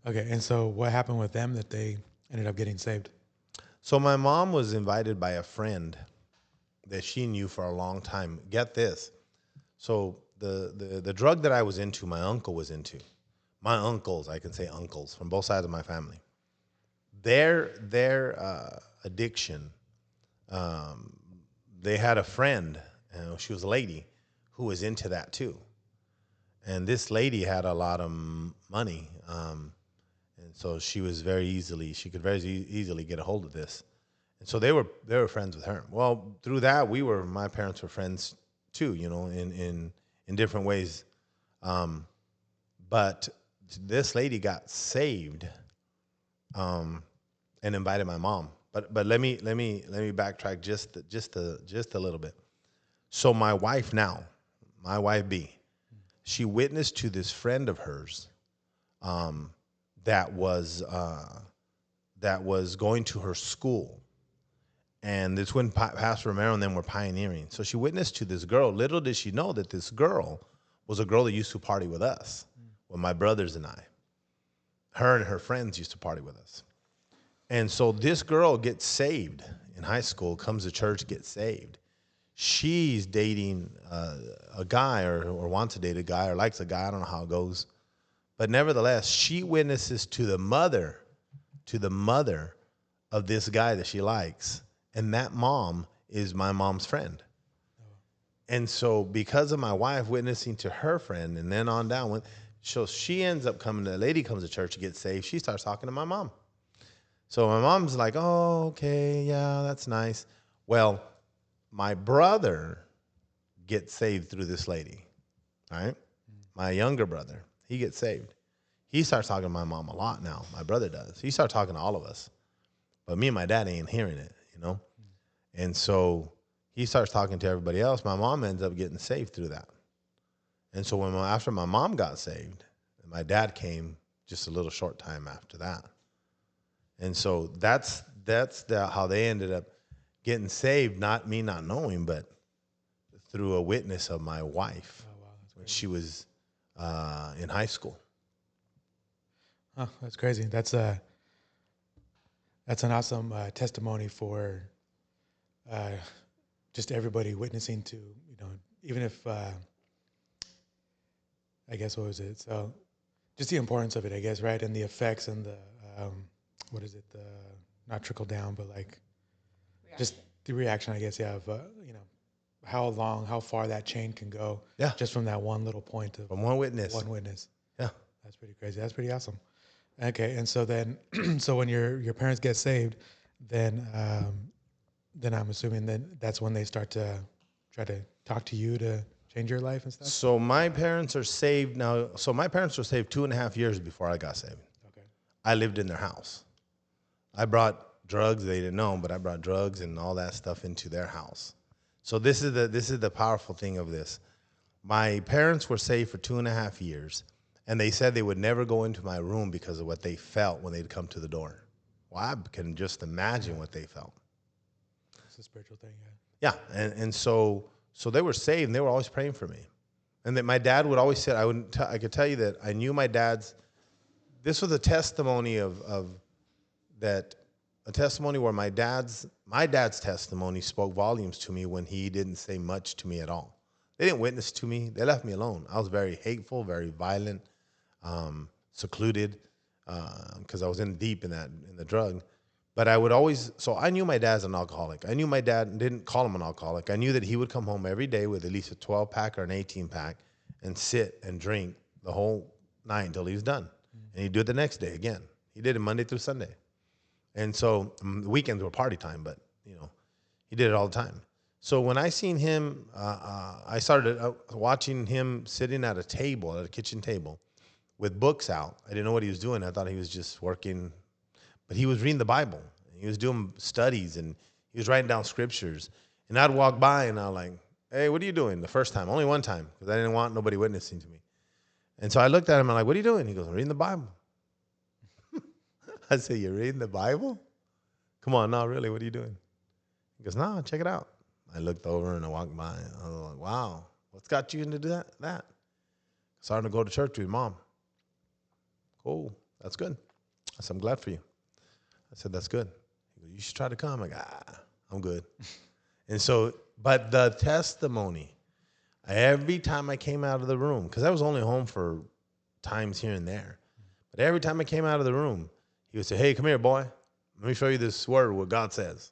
A: Okay, and so what happened with them that they ended up getting saved?
B: So my mom was invited by a friend that she knew for a long time. Get this. So the drug that I was into, my uncle was into. My uncles, I can say uncles, from both sides of my family. Their addiction, they had a friend, she was a lady, who was into that too. And this lady had a lot of money, and so she could very easily get a hold of this. And so they were friends with her. Well, through that, my parents were friends too, in different ways. But this lady got saved, and invited my mom. But let me backtrack just a little bit. So my wife B, she witnessed to this friend of hers, that was going to her school, and this when Pastor Romero and them were pioneering. So she witnessed to this girl. Little did she know that this girl was a girl that used to party with us, with my brothers and I. Her and her friends used to party with us. And so this girl gets saved in high school, comes to church, gets saved. She's dating a guy or wants to date a guy or likes a guy. I don't know how it goes. But nevertheless, she witnesses to the mother of this guy that she likes. And that mom is my mom's friend. And so because of my wife witnessing to her friend and then on down, so she ends up the lady comes to church, gets saved. She starts talking to my mom. So my mom's like, oh, okay, yeah, that's nice. Well, my brother gets saved through this lady, all right? My younger brother, he gets saved. He starts talking to my mom a lot now. My brother does. He starts talking to all of us. But me and my dad ain't hearing it, you know? And so he starts talking to everybody else. My mom ends up getting saved through that. And so after my mom got saved, my dad came just a little short time after that. And so that's how they ended up getting saved, not me not knowing, but through a witness of my wife when she was in high school.
A: Oh, that's crazy. That's an awesome testimony for just everybody witnessing to, even if, I guess, what was it? So just the importance of it, I guess, right? And the effects and the, what is it? The, not trickle down, but like just the reaction, I guess, of, how far that chain can go.
B: Yeah.
A: Just from that one little point of
B: From one witness.
A: Yeah. That's pretty crazy. That's pretty awesome. Okay. And so then, so when your parents get saved, then I'm assuming that's when they start to try to talk to you to change your life and stuff.
B: So my parents are saved now. So my parents were saved 2.5 years before I got saved.
A: Okay.
B: I lived in their house. I brought drugs. They didn't know, but I brought drugs and all that stuff into their house. So this is the powerful thing of this. My parents were saved for 2.5 years, and they said they would never go into my room because of what they felt when they'd come to the door. Well, I can just imagine what they felt.
A: It's a spiritual thing, yeah.
B: Yeah, and so they were saved, and they were always praying for me. And that my dad would always say, I could tell you that I knew my dad's. This was a testimony of that. A testimony where my dad's testimony spoke volumes to me when he didn't say much to me at all. They didn't witness to me. They left me alone. I was very hateful, very violent, secluded, because I was in the drug. But I would always, so I knew my dad's an alcoholic. I knew my dad didn't call him an alcoholic. I knew that he would come home every day with at least a 12-pack or an 18-pack and sit and drink the whole night until he was done. And he'd do it the next day again. He did it Monday through Sunday. And so the weekends were party time, but, he did it all the time. So when I seen him, I started watching him sitting at a kitchen table with books out. I didn't know what he was doing. I thought he was just working, but he was reading the Bible. He was doing studies, and he was writing down scriptures. And I'd walk by, and I was like, hey, what are you doing? The first time, only one time, because I didn't want nobody witnessing to me. And so I looked at him, and I'm like, what are you doing? He goes, I'm reading the Bible. I said, you're reading the Bible? Come on, no, really, what are you doing? He goes, no, check it out. I looked over and I walked by. I was like, wow, what's got you into that? Starting to go to church with your mom. Cool, that's good. I said, I'm glad for you. I said, that's good. He goes, you should try to come. I'm like, I'm good. And so, but the testimony, every time I came out of the room, because I was only home for times here and there, but every time I came out of the room, he would say, hey, come here, boy. Let me show you this word, what God says.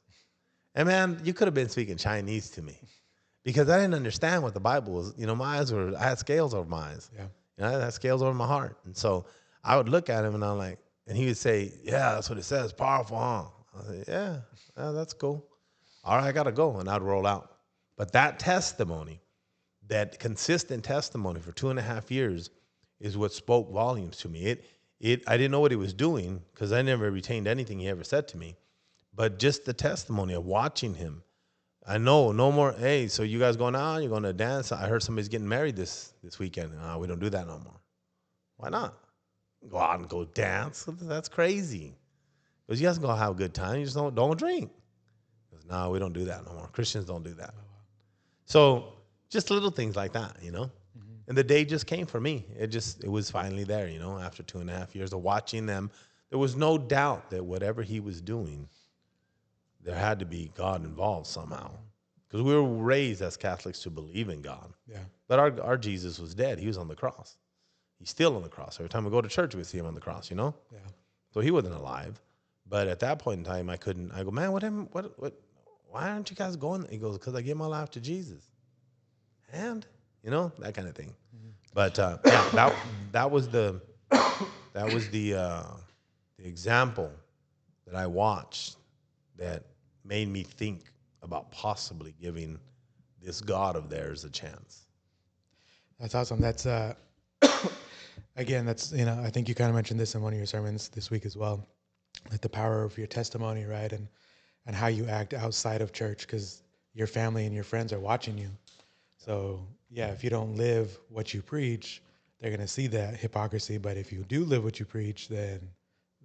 B: And, man, you could have been speaking Chinese to me because I didn't understand what the Bible was. I had scales over my eyes.
A: Yeah.
B: I had scales over my heart. And so I would look at him, and I'm like, and he would say, yeah, that's what it says, powerful, huh? I said, yeah, that's cool. All right, I got to go. And I'd roll out. But that testimony, that consistent testimony for 2.5 years is what spoke volumes to me. I didn't know what he was doing because I never retained anything he ever said to me. But just the testimony of watching him, I know no more. Hey, so you guys going out? You're going to dance? I heard somebody's getting married this weekend. We don't do that no more. Why not? Go out and go dance? That's crazy. Because you guys going to have a good time. You just don't drink. Because no, we don't do that no more. Christians don't do that. So just little things like that, And the day just came for me. It was finally there, after 2.5 years of watching them. There was no doubt that whatever he was doing, there had to be God involved somehow. Because we were raised as Catholics to believe in God.
A: Yeah.
B: But our Jesus was dead. He was on the cross. He's still on the cross. Every time we go to church, we see him on the cross,
A: Yeah.
B: So he wasn't alive. But at that point in time, I go, man, why aren't you guys going? He goes, because I gave my life to Jesus. And, that kind of thing. Mm-hmm. But that was the example that I watched that made me think about possibly giving this God of theirs a chance.
A: That's awesome. That's again, that's, I think you kind of mentioned this in one of your sermons this week as well, like the power of your testimony, right? And how you act outside of church, because your family and your friends are watching you. So yeah, if you don't live what you preach, they're going to see that hypocrisy. But if you do live what you preach, then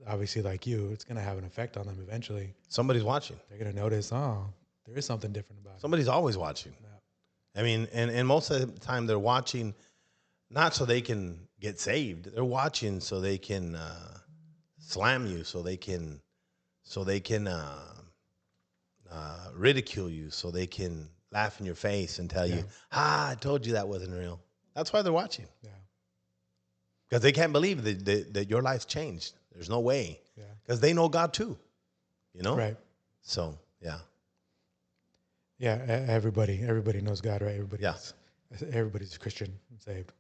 A: obviously, like you, it's going to have an effect on them eventually.
B: Somebody's watching.
A: They're going to notice, oh, there is something different about it.
B: Somebody's always watching.
A: Yeah.
B: I mean, and most of the time they're watching not so they can get saved. They're watching so they can slam you, so they can ridicule you, so they can laugh in your face and tell you, I told you that wasn't real. That's why they're watching.
A: Yeah.
B: Because they can't believe that your life's changed. There's no way.
A: Yeah.
B: Because they know God too,
A: Right.
B: So, yeah.
A: Yeah, everybody knows God, right? Everybody's Christian and saved.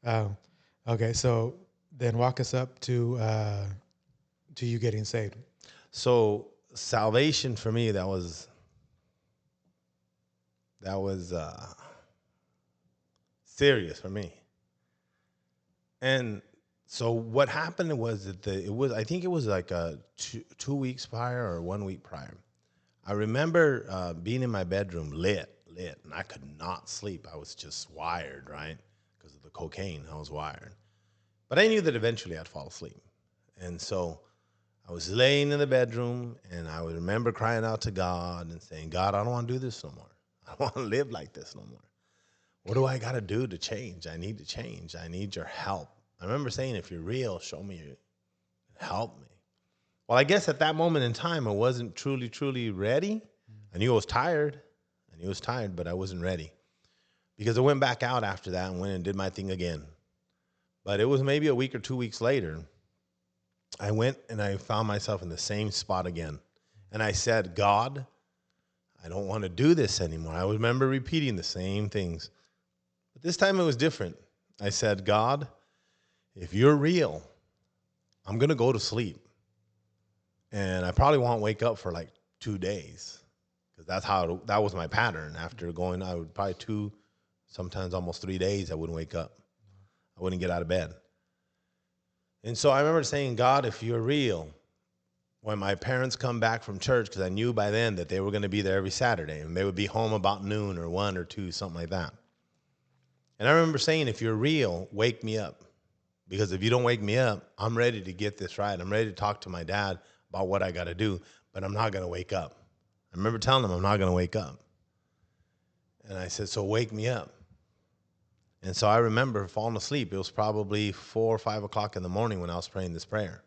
B: Yeah.
A: Okay, so then walk us up to you getting saved.
B: So salvation for me, that was serious for me. And so what happened was that I think it was like a 2 weeks prior or 1 week prior. I remember being in my bedroom lit, and I could not sleep. I was just wired, right? Because of the cocaine, I was wired. But I knew that eventually I'd fall asleep. And so I was laying in the bedroom, and I would remember crying out to God and saying, God, I don't want to do this no more. I don't want to live like this no more. What do I got to do to change? I need to change. I need your help. I remember saying, if you're real, show me, help me. Well, I guess at that moment in time, I wasn't truly ready. I knew I was tired. But I wasn't ready. Because I went back out after that and went and did my thing again. But it was maybe a week or 2 weeks later, I went and I found myself in the same spot again. And I said, God, I don't want to do this anymore. I remember repeating the same things. But this time it was different. I said, God, if you're real, I'm going to go to sleep. And I probably won't wake up for like 2 days. Because that was my pattern. After going, I would probably 2, sometimes almost 3 days, I wouldn't wake up. I wouldn't get out of bed. And so I remember saying, God, if you're real, when my parents come back from church, because I knew by then that they were going to be there every Saturday, and they would be home about noon or 1 or 2, something like that. And I remember saying, if you're real, wake me up. Because if you don't wake me up, I'm ready to get this right. I'm ready to talk to my dad about what I got to do, but I'm not going to wake up. I remember telling him I'm not going to wake up. And I said, so wake me up. And so I remember falling asleep. It was probably 4 or 5 o'clock in the morning when I was praying this prayer.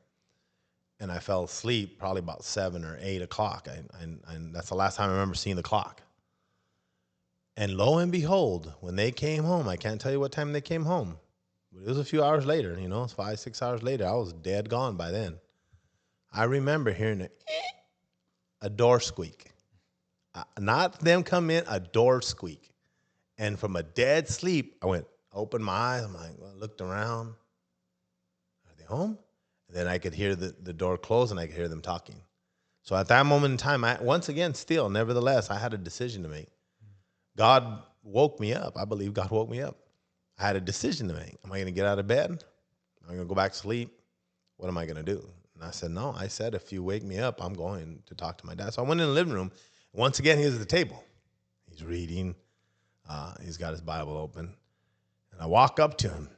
B: And I fell asleep probably about 7 or 8 o'clock. And that's the last time I remember seeing the clock. And lo and behold, when they came home, I can't tell you what time they came home, but it was a few hours later, it's 5, 6 hours later. I was dead gone by then. I remember hearing a door squeak. Not them come in, a door squeak. And from a dead sleep, I opened my eyes. I'm like, well, looked around. Are they home? And then I could hear the door close, and I could hear them talking. So at that moment in time, nevertheless, I had a decision to make. God woke me up. I believe God woke me up. I had a decision to make. Am I going to get out of bed? Am I going to go back to sleep? What am I going to do? And I said, no. I said, if you wake me up, I'm going to talk to my dad. So I went in the living room. Once again, he was at the table. He's reading. He's got his Bible open. And I walk up to him.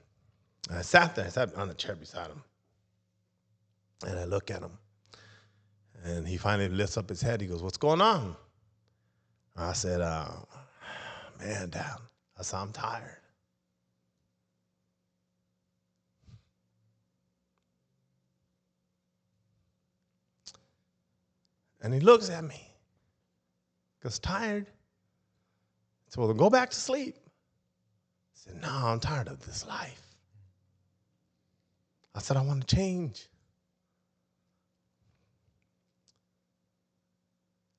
B: And I sat there. I sat on the chair beside him. And I look at him. And he finally lifts up his head. He goes, what's going on? I said, man, Dad, I said, I'm tired. And he looks at me. Goes, tired? I said, well, then go back to sleep. I said, no, I'm tired of this life. I said, I want to change.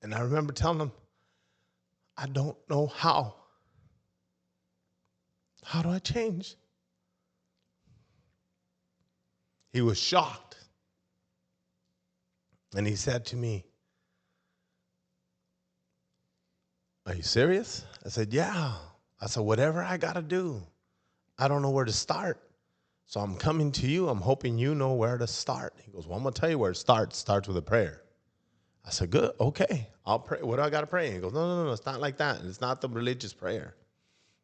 B: And I remember telling him, I don't know how. How do I change? He was shocked. And he said to me, are you serious? I said, yeah. I said, whatever I got to do. I don't know where to start, So I'm coming to you. I'm hoping you know where to start. He goes, well, I'm going to tell you where it starts. It starts with a prayer. I said, good. Okay. I'll pray. What do I got to pray? He goes, no. It's not like that. It's not the religious prayer.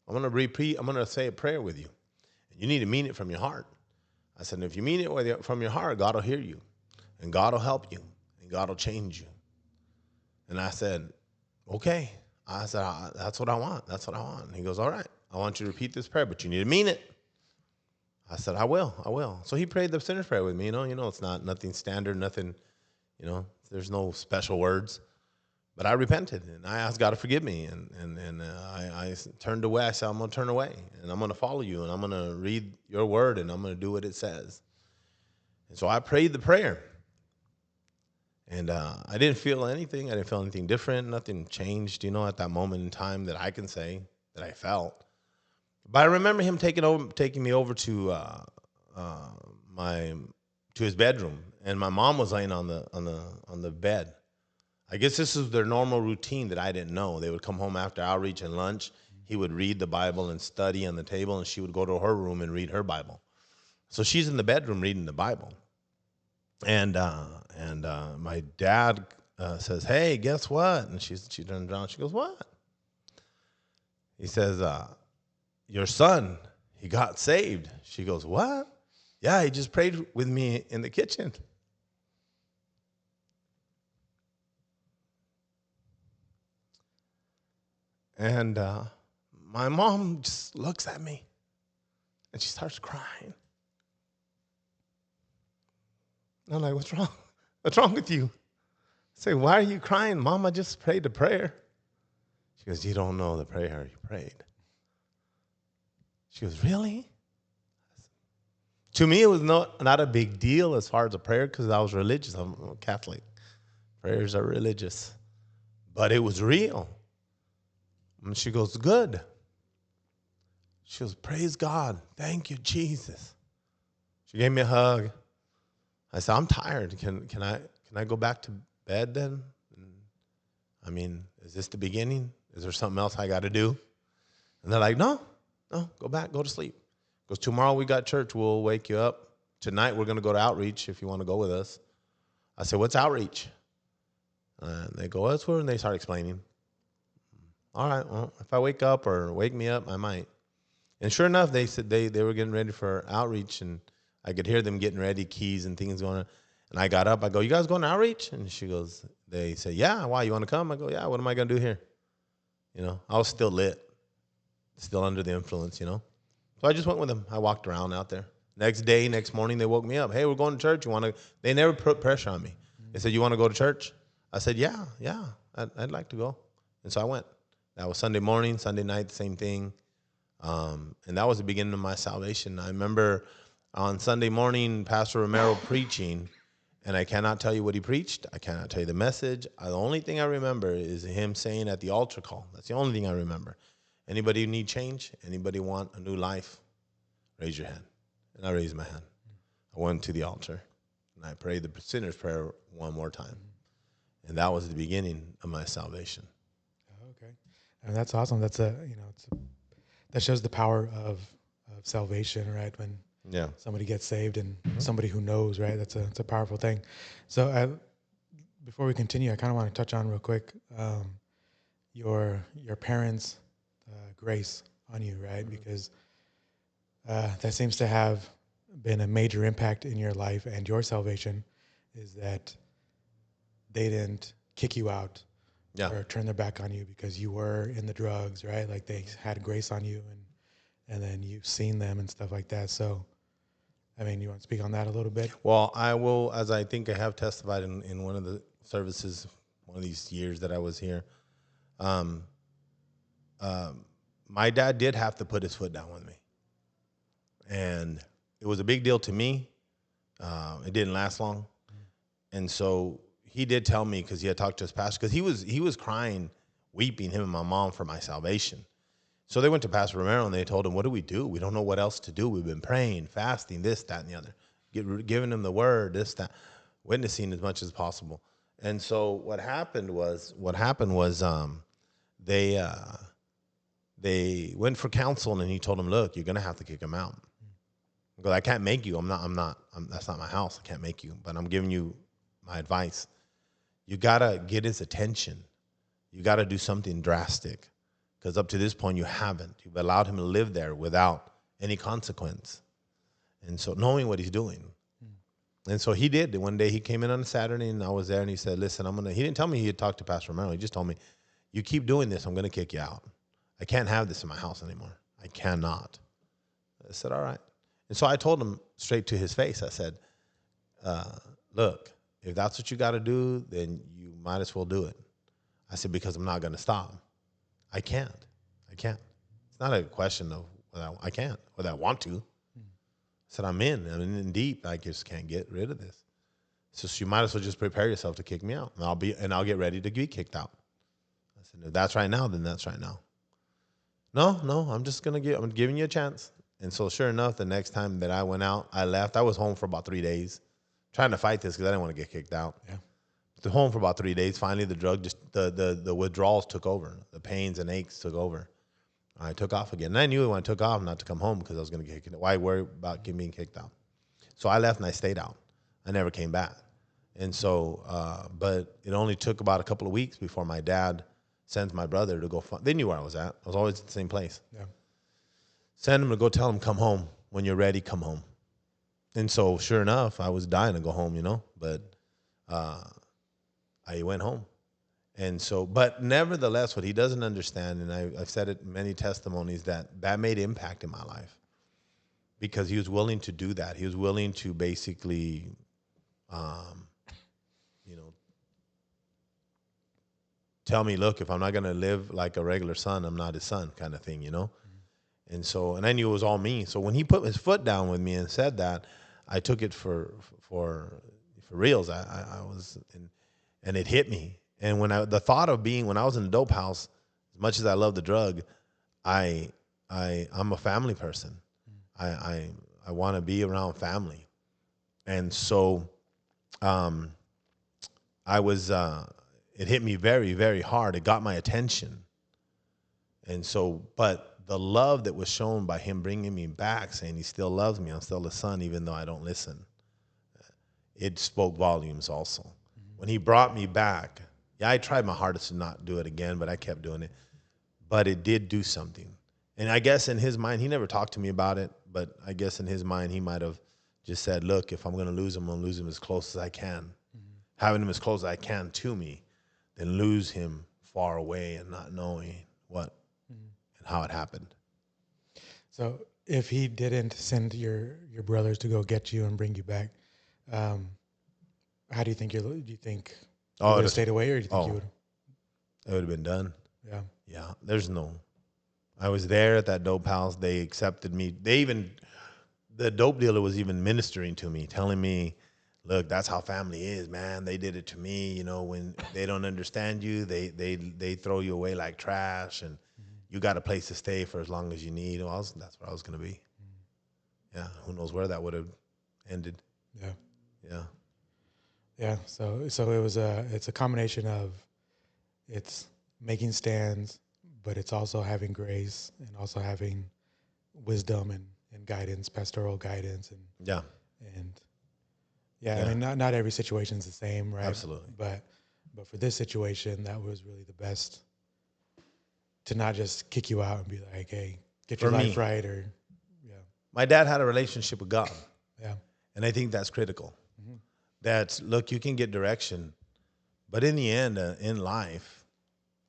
B: I'm going to say a prayer with you. You need to mean it from your heart. I said, if you mean it from your heart, God will hear you. And God will help you. And God will change you. And I said, okay. I said, that's what I want. That's what I want. And he goes, all right. I want you to repeat this prayer, but you need to mean it. I said, I will. So he prayed the sinner's prayer with me. It's not nothing standard, nothing, there's no special words. But I repented, and I asked God to forgive me, and I turned away. I said, I'm going to turn away, and I'm going to follow you, and I'm going to read your word, and I'm going to do what it says. And so I prayed the prayer, and I didn't feel anything. I didn't feel anything different. Nothing changed, at that moment in time that I can say that I felt. But I remember him taking me over to his bedroom, and my mom was laying on the bed. I guess this is their normal routine that I didn't know. They would come home after outreach and lunch. He would read the Bible and study on the table, and she would go to her room and read her Bible. So she's in the bedroom reading the Bible. And my dad says, hey, guess what? And she turns around. She goes, what? He says, your son, he got saved. She goes, what? Yeah, he just prayed with me in the kitchen. And my mom just looks at me, and she starts crying. And I'm like, what's wrong? What's wrong with you? I say, why are you crying? Mom, I just prayed a prayer. She goes, you don't know the prayer you prayed. She goes, really? To me, it was not a big deal as far as a prayer because I was religious. I'm a Catholic. Prayers are religious. But it was real. And she goes, good. She goes, praise God. Thank you, Jesus. She gave me a hug. I said, I'm tired. Can I go back to bed then? I mean, is this the beginning? Is there something else I got to do? And they're like, no, go back, go to sleep. Because tomorrow we got church. We'll wake you up. Tonight we're going to go to outreach if you want to go with us. I said, what's outreach? And they go, that's where, and they start explaining. All right, well, if I wake up or wake me up, I might. And sure enough, they said they were getting ready for outreach, and I could hear them getting ready, keys and things going on. And I got up. I go, you guys going to outreach? And they say, yeah, why, you want to come? I go, yeah, what am I going to do here? I was still lit, still under the influence, So I just went with them. I walked around out there. Next morning, they woke me up. Hey, we're going to church. They never put pressure on me. They said, you want to go to church? I said, yeah, I'd like to go. And so I went. That was Sunday morning, Sunday night, the same thing. And that was the beginning of my salvation. I remember on Sunday morning, Pastor Romero preaching, and I cannot tell you what he preached. I cannot tell you the message. The only thing I remember is him saying at the altar call. That's the only thing I remember. Anybody need change? Anybody want a new life? Raise your hand. And I raised my hand. I went to the altar, and I prayed the sinner's prayer one more time. And that was the beginning of my salvation.
A: Okay. And that's awesome. That's that shows the power of salvation, right? When somebody gets saved and somebody who knows, right? That's a powerful thing. So before we continue, I kind of want to touch on real quick your parents' grace on you, right? Because that seems to have been a major impact in your life and your salvation, is that they didn't kick you out or turn their back on you because you were in the drugs, right? Like they had grace on you, and then you've seen them and stuff like that. So, I mean, you want to speak on that a little bit?
B: Well, I will, as I think I have testified in one of the services, one of these years that I was here. My dad did have to put his foot down with me, and it was a big deal to me. It didn't last long, and so he did tell me, because he had talked to his pastor, because he was crying, weeping, him and my mom, for my salvation. So they went to Pastor Romero, and they told him, what do? We don't know what else to do. We've been praying, fasting, this, that, and the other, giving him the word, this, that, witnessing as much as possible. And so what happened was they went for counsel, and he told them, look, you're going to have to kick him out. Because I can't make you. That's not my house. I can't make you. But I'm giving you my advice. You gotta get his attention. You gotta do something drastic. Because up to this point, you haven't. You've allowed him to live there without any consequence. And so knowing what he's doing. And so he did. One day he came in on a Saturday and I was there and he said, listen, he didn't tell me he had talked to Pastor Romero. He just told me, you keep doing this, I'm going to kick you out. I can't have this in my house anymore. I cannot. I said, all right. And so I told him straight to his face, I said, look, if that's what you got to do, then you might as well do it. I said, because I'm not going to stop. I can't. It's not a question of whether I can't, whether I want to. I said, I'm in deep. I just can't get rid of this. So you might as well just prepare yourself to kick me out. And I'll get ready to be kicked out. I said, if that's right now, then that's right now. No, I'm giving you a chance. And so sure enough, the next time that I went out, I left. I was home for about 3 days, trying to fight this because I didn't want to get kicked out.
A: Yeah.
B: But home for about 3 days. Finally, the drug the withdrawals took over. The pains and aches took over. I took off again. And I knew when I took off not to come home because I was going to get kicked out. Why worry about being kicked out? So I left and I stayed out. I never came back. And so, but it only took about a couple of weeks before my dad sends my brother to go find. They knew where I was at. I was always at the same place. Yeah. Send him to go tell him, come home. When you're ready, come home. And so sure enough, I was dying to go home, but I went home. And so, but nevertheless, what he doesn't understand, and I've said it in many testimonies, that made impact in my life because he was willing to do that. He was willing to basically, tell me, look, if I'm not going to live like a regular son, I'm not his son kind of thing, Mm-hmm. And so, and I knew it was all me. So when he put his foot down with me and said that, I took it for reals. I was, and it hit me. And when the thought of when I was in the dope house, as much as I love the drug, I'm a family person. I want to be around family. And so, it hit me very, very hard. It got my attention. And so, but the love that was shown by him bringing me back, saying he still loves me, I'm still his son, even though I don't listen, it spoke volumes also. Mm-hmm. When he brought me back, I tried my hardest to not do it again, but I kept doing it. But it did do something. And I guess in his mind, he never talked to me about it, but I guess in his mind, he might have just said, look, if I'm going to lose him, I'm going to lose him as close as I can. Mm-hmm. Having him as close as I can to me, then lose him far away and not knowing what and how it happened.
A: So if he didn't send your brothers to go get you and bring you back, how do you think you think you would have stayed away, or do you think you would?
B: It would have been done.
A: Yeah.
B: Yeah. I was there at that dope house. They accepted me. The dope dealer was even ministering to me, telling me, look, that's how family is, man. They did it to me. When they don't understand you, they throw you away like trash, and you got a place to stay for as long as you need. That's where I was going to be. Yeah. Who knows where that would have ended.
A: Yeah.
B: Yeah.
A: Yeah. So it's a combination of it's making stands, but it's also having grace and also having wisdom and guidance, pastoral guidance. I mean, not every situation is the same, right?
B: Absolutely.
A: But for this situation, that was really the best, to not just kick you out and be like, hey, get your life right, or
B: my dad had a relationship with God.
A: Yeah.
B: And I think that's critical. Mm-hmm. That, look, you can get direction, but in the end, in life,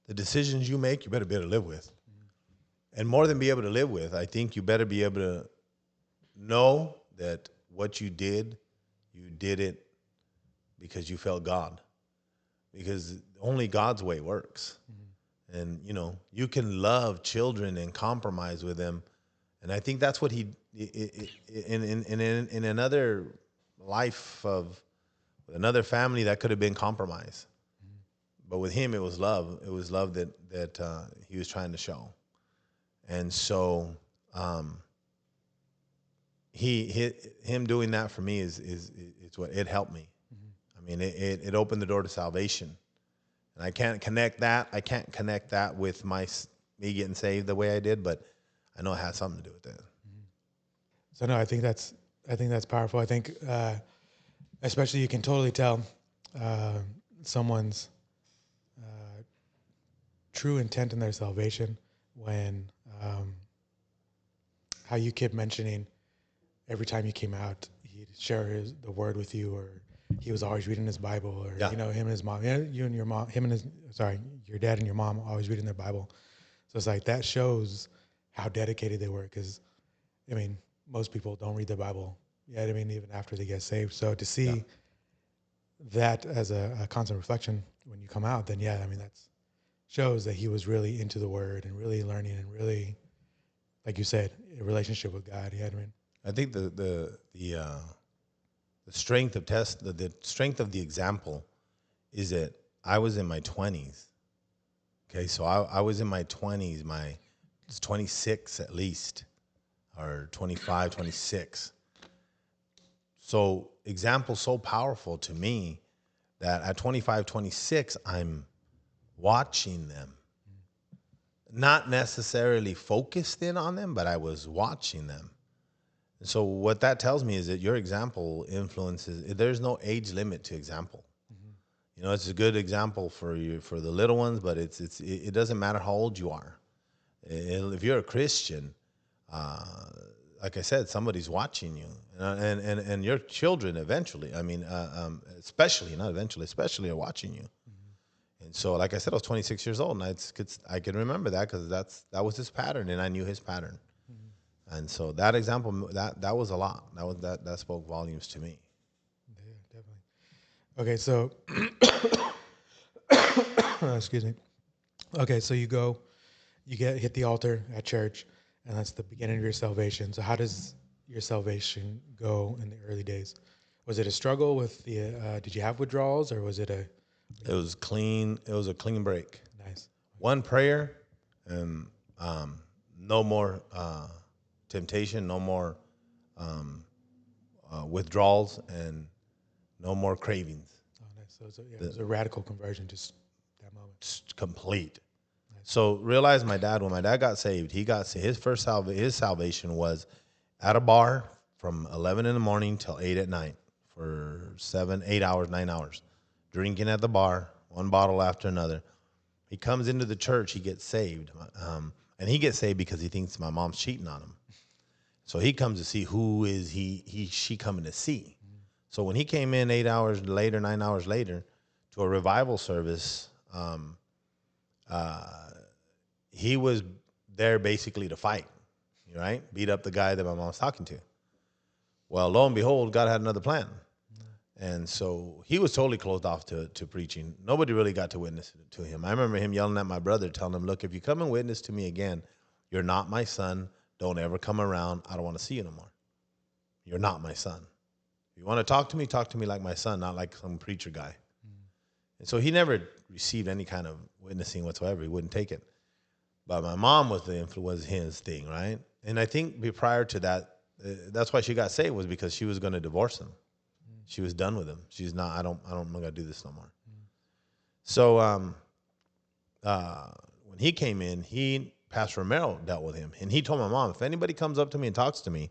B: the decisions you make, you better be able to live with. Mm-hmm. And more than be able to live with, I think you better be able to know that what you did it because you felt God. Because only God's way works. Mm-hmm. And, you can love children and compromise with them. And I think that's what in another life of another family, that could have been compromise. Mm-hmm. But with him, it was love. It was love that he was trying to show. And so him doing that for me is what it helped me. Mm-hmm. I mean, it opened the door to salvation. And I can't connect that with me getting saved the way I did, but I know it had something to do with that.
A: So no, I think that's I think that's powerful. I think, especially you can totally tell uh, someone's true intent in their salvation when um, how you kept mentioning every time you came out, he'd share the word with you, or he was always reading his Bible, or
B: Yeah.
A: him and his mom, you and your mom, your dad and your mom always reading their Bible. So it's like that shows how dedicated they were, because I mean, most people don't read the Bible. Yeah, I mean, even after they get saved. So to
B: Yeah.
A: see that as a constant reflection when you come out, then yeah, I mean, that's shows that he was really into the Word and really learning and really, like you said, a relationship with God. Yeah, I mean,
B: I think the strength of the strength of the example is that I was in my 20s. Okay, so I was in my 20s, it's 26 at least, or 25, 26. So example so powerful to me that at 25, 26, I'm watching them. Not necessarily focused in on them, but I was watching them. So what that tells me is that your example influences. There's no age limit to example. You know, it's a good example for you for the little ones, but it doesn't matter how old you are. If you're a Christian, uh, like I said, somebody's watching you, and your children eventually. I mean, especially not eventually, especially are watching you. And so, like I said, I was 26 years old, and I can remember that because that was his pattern, and I knew his pattern. And so that example, that was a lot. That spoke volumes to me.
A: yeah, definitely. Okay, so excuse me. Okay, so you get hit the altar at church, and that's the beginning of your salvation. So how does your salvation go in the early days? Was it a struggle with the? Did you have withdrawals, or was it a
B: It was clean. It was a clean break.
A: nice?
B: One prayer, and no more temptation, no more withdrawals, and no more cravings.
A: Oh, nice. So it was a radical conversion, just that moment.
B: It's complete.
A: Nice.
B: So realize when my dad got saved, his salvation was at a bar from 11 in the morning till 8 at night for 7, 8 hours, 9 hours, drinking at the bar, one bottle after another. He comes into the church, he gets saved, and he gets saved because he thinks my mom's cheating on him. So he comes to see who is she coming to see. So when he came in 8 hours later, 9 hours later, to a revival service, he was there basically to fight, right? Beat up the guy that my mom was talking to. Well, lo and behold, God had another plan. And so he was totally closed off to preaching. Nobody really got to witness to him. I remember him yelling at my brother, telling him, look, if you come and witness to me again, you're not my son. Don't ever come around. I don't want to see you no more. You're not my son. If you want to talk to me like my son, not like some preacher guy. And so he never received any kind of witnessing whatsoever. He wouldn't take it. But my mom was his thing, right? And I think prior to that, that's why she got saved, was because she was going to divorce him. She was done with him. She's not. I'm not gonna do this no more. So when he came in, Pastor Romero dealt with him, and he told my mom, if anybody comes up to me and talks to me,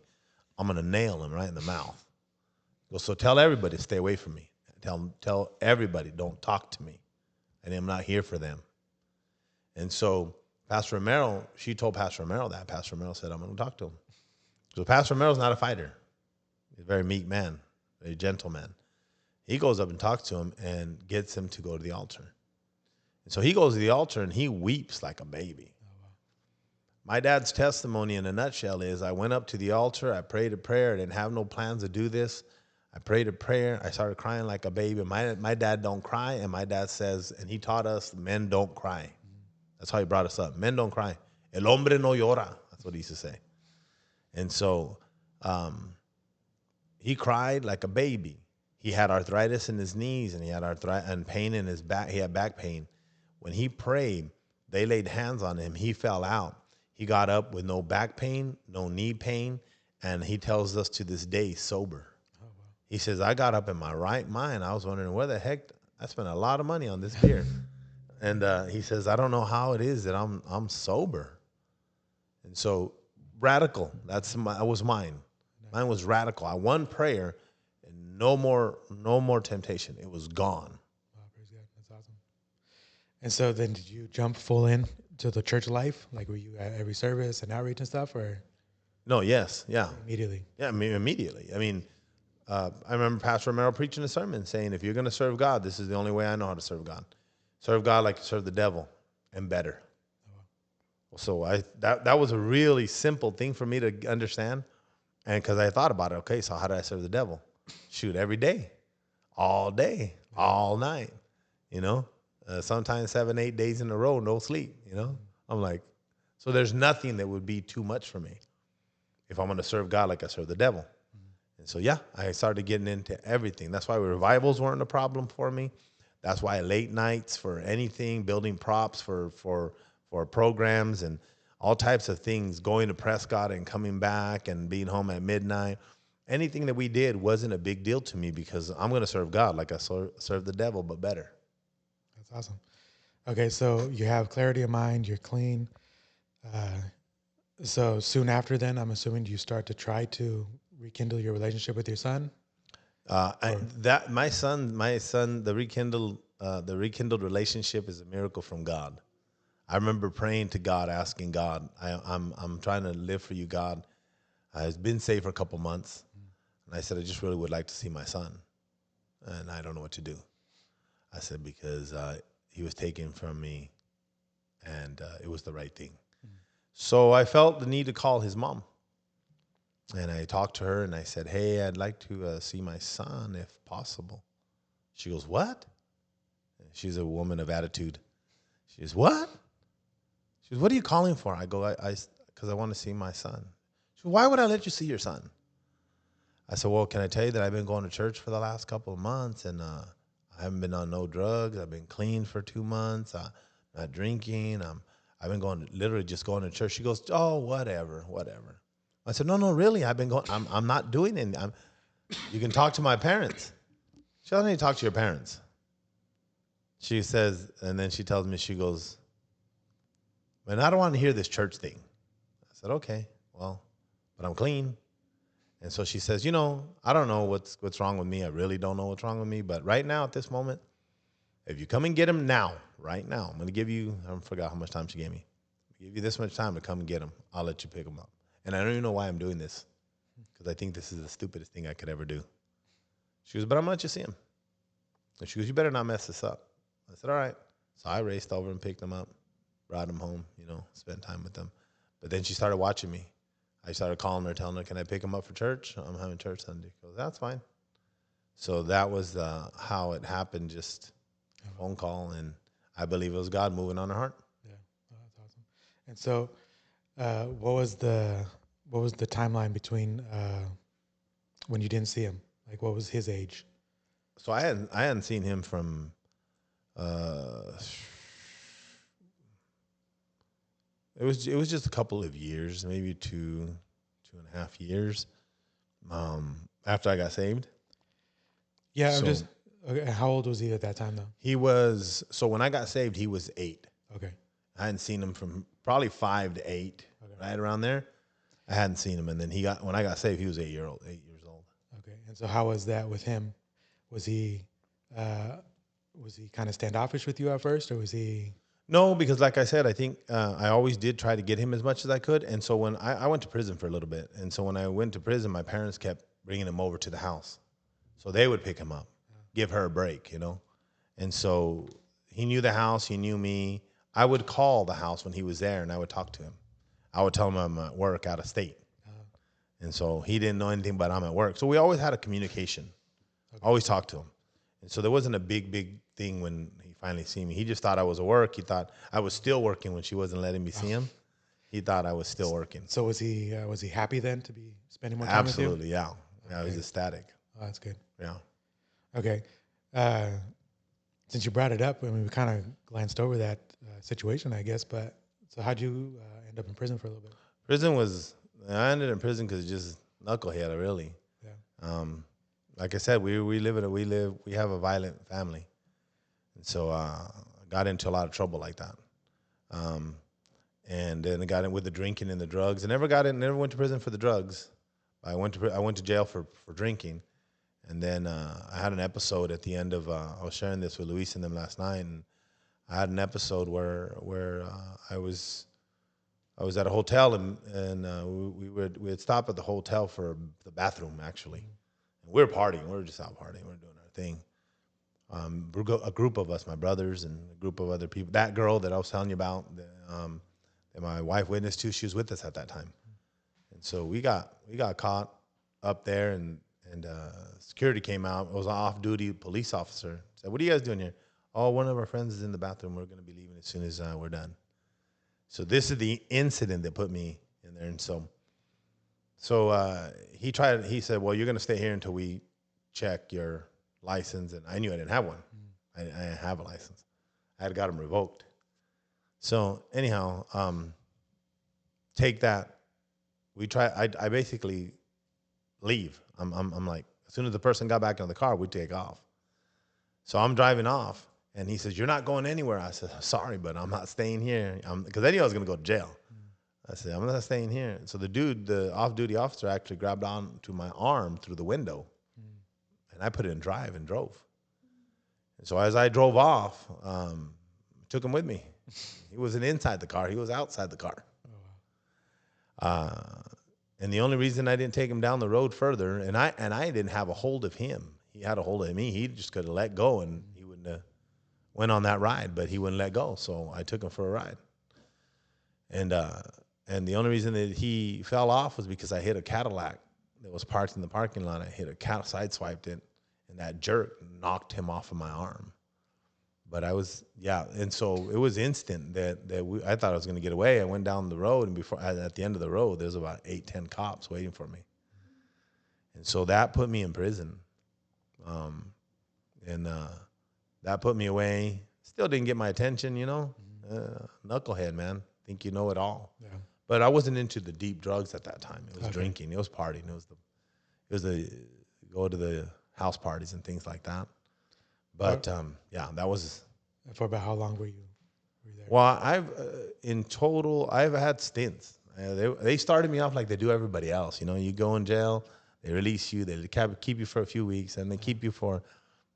B: I'm gonna nail him right in the mouth. He goes, so tell everybody to stay away from me. Tell everybody don't talk to me, and I'm not here for them. And so Pastor Romero, she told Pastor Romero that. Pastor Romero said, I'm gonna talk to him. So Pastor Romero's not a fighter. He's a very meek man. A gentleman. He goes up and talks to him and gets him to go to the altar. And so he goes to the altar and he weeps like a baby. Oh, wow. My dad's testimony in a nutshell is I went up to the altar, I prayed a prayer, I didn't have no plans to do this. I prayed a prayer, I started crying like a baby. My dad don't cry, and my dad says, and he taught us, men don't cry. That's how he brought us up. Men don't cry. El hombre no llora. That's what he used to say. And so he cried like a baby. He had arthritis in his knees, and he had and pain in his back. He had back pain. When he prayed, they laid hands on him. He fell out. He got up with no back pain, no knee pain, and he tells us to this day sober. Oh, wow. He says, I got up in my right mind. I was wondering where the heck I spent a lot of money on this beer. And he says, I don't know how it is that I'm sober. And so radical. That was mine. Mine was radical. I one prayer, and no more temptation. It was gone.
A: Wow, praise God. That's awesome. And so then did you jump full in to the church life? Like were you at every service and outreach and stuff, or
B: No, yes, yeah,
A: immediately?
B: yeah. I mean, immediately. I mean, I remember Pastor Romero preaching a sermon saying, "If you're going to serve God, this is the only way I know how to serve God. Serve God like you serve the devil, and better." So that was a really simple thing for me to understand, and because I thought about it, okay, so how do I serve the devil? Shoot, every day, all night, you know, sometimes 7, 8 days in a row, no sleep, you know. I'm like, so there's nothing that would be too much for me if I'm going to serve God like I serve the devil. And so, yeah, I started getting into everything. That's why revivals weren't a problem for me. That's why late nights for anything, building props for programs and all types of things, going to Prescott and coming back and being home at midnight. Anything that we did wasn't a big deal to me because I'm going to serve God like I serve the devil, but better.
A: That's awesome. Okay, so you have clarity of mind, you're clean. So soon after then, I'm assuming you start to try to rekindle your relationship with your son?
B: My son, the rekindled relationship is a miracle from God. I remember praying to God, asking God, I'm trying to live for you, God. I've been saved for a couple months, and I said I just really would like to see my son, and I don't know what to do. I said because he was taken from me, and it was the right thing. So I felt the need to call his mom. And I talked to her and I said, "Hey, I'd like to see my son if possible." She goes, "What?" She's a woman of attitude. She goes, "What?" She goes, "What are you calling for?" I go, because I want to see my son. She goes, "Why would I let you see your son?" I said, "Well, can I tell you that I've been going to church for the last couple of months and I haven't been on no drugs. I've been clean for 2 months. I'm not drinking. I've been literally just going to church." She goes, "Oh, whatever." I said, "No, really. I've been going. I'm not doing anything. You can talk to my parents." She doesn't need to talk to your parents. She says, and then she tells me, she goes, "Man, I don't want to hear this church thing." I said, "Okay, well, but I'm clean." And so she says, "I don't know what's wrong with me. I really don't know what's wrong with me. But right now, at this moment, if you come and get him now, right now, I'm going to give you, I forgot how much time she gave me. I'll give you this much time to come and get him. I'll let you pick him up. And I don't even know why I'm doing this because I think this is the stupidest thing I could ever do." She goes, "But I'm going to let you see him." And she goes, "You better not mess this up." I said, "All right." So I raced over and picked him up, brought him home, spent time with them. But then she started watching me. I started calling her, telling her, "Can I pick him up for church? I'm having church Sunday." She goes, "That's fine." So that was how it happened, just a phone call. And I believe it was God moving on her heart.
A: Yeah, oh, that's awesome. And so what was the timeline between when you didn't see him? Like what was his age?
B: So I hadn't seen him from it was just a couple of years, maybe 2.5 years after I got saved.
A: Yeah,
B: So
A: okay, how old was he at that time though?
B: So when I got saved, he was 8.
A: Okay.
B: I hadn't seen him from probably 5 to 8, okay, right around there. I hadn't seen him, and then when I got saved, he was 8 years old.
A: Okay, and so how was that with him? Was he kind of standoffish with you at first, or was he?
B: No, because like I said, I think I always did try to get him as much as I could. And so when I went to prison for a little bit, and so when I went to prison, my parents kept bringing him over to the house. So they would pick him up, give her a break, And so he knew the house, he knew me. I would call the house when he was there, and I would talk to him. I would tell him I'm at work out of state. And so he didn't know anything, but I'm at work. So we always had a communication. Okay. Always talked to him. And so there wasn't a big thing when he finally seen me. He just thought I was at work. He thought I was still working when she wasn't letting me see him. He thought I was still working.
A: So was he happy then to be spending more time with you?
B: Absolutely, yeah. Yeah, okay. He was ecstatic.
A: Oh, that's good.
B: Yeah.
A: Okay. Since you brought it up, I mean, we kind of glanced over that situation, I guess. But so how'd you end up in prison for a little bit?
B: I ended in prison because just knucklehead, really. Yeah. Like I said, we have a violent family, and so I got into a lot of trouble like that. And then I got in with the drinking and the drugs. I never went to prison for the drugs, I went to jail for drinking, and then I had an episode at the end of. I was sharing this with Luis and them last night, and I had an episode where I was at a hotel, and we had stopped at the hotel for the bathroom actually, and we were partying. We were just out partying. We were doing our thing. A group of us, my brothers and a group of other people. That girl that I was telling you about, that my wife witnessed to, she was with us at that time. And so we got caught up there, and security came out. It was an off-duty police officer. Said, "What are you guys doing here?" "Oh, one of our friends is in the bathroom. We're going to be leaving as soon as we're done." So this is the incident that put me in there. And so he said, "Well, you're going to stay here until we check your license." And I knew I didn't have one. I didn't have a license. I had got them revoked. So anyhow, take that. I basically leave. I'm like, as soon as the person got back in the car, we take off. So I'm driving off, and he says, "You're not going anywhere." I said, "Sorry, but I'm not staying here." Because I knew I was going to go to jail. I said, "I'm not staying here." So the off-duty officer actually grabbed on to my arm through the window, and I put it in drive and drove. And so as I drove off, took him with me. He wasn't inside the car. He was outside the car. And the only reason I didn't take him down the road further, and I didn't have a hold of him. He had a hold of me. He just could have let go, and he wouldn't have went on that ride, but he wouldn't let go. So I took him for a ride. And the only reason that he fell off was because I hit a Cadillac that was parked in the parking lot. I hit a sideswiped it, and that jerk knocked him off of my arm. But and so it was instant that I thought I was going to get away. I went down the road, and at the end of the road, there's about 8-10 cops waiting for me. And so that put me in prison. And that put me away. Still didn't get my attention, knucklehead, man. Think you know it all. Yeah. But I wasn't into the deep drugs at that time. It was drinking. It was partying. It was the go to the house parties and things like that. But that was.
A: For about how long were you there?
B: Well, in total, I've had stints. They started me off like they do everybody else. You go in jail, they release you, they keep you for a few weeks, and they keep you for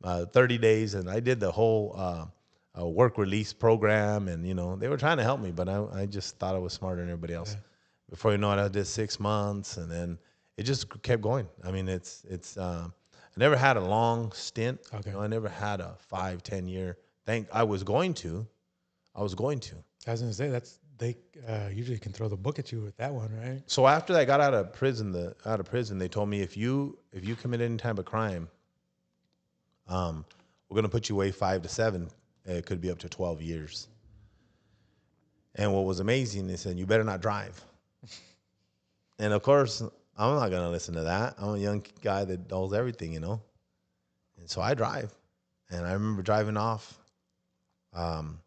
B: 30 days. And I did the whole work release program, and they were trying to help me, but I just thought I was smarter than everybody else. Yeah. Before you know it, I did 6 months, and then it just kept going. I mean, it's. I never had a long stint. Okay. I never had a 5-10 year thing. I was going to. I was going to
A: say they usually can throw the book at you with that one, right?
B: So after I got out of prison, they told me if you commit any type of crime, we're going to put you away 5 to 7. It could be up to 12 years. And what was amazing, they said, you better not drive. And of course, I'm not going to listen to that. I'm a young guy that knows everything, And so I drive. And I remember driving off from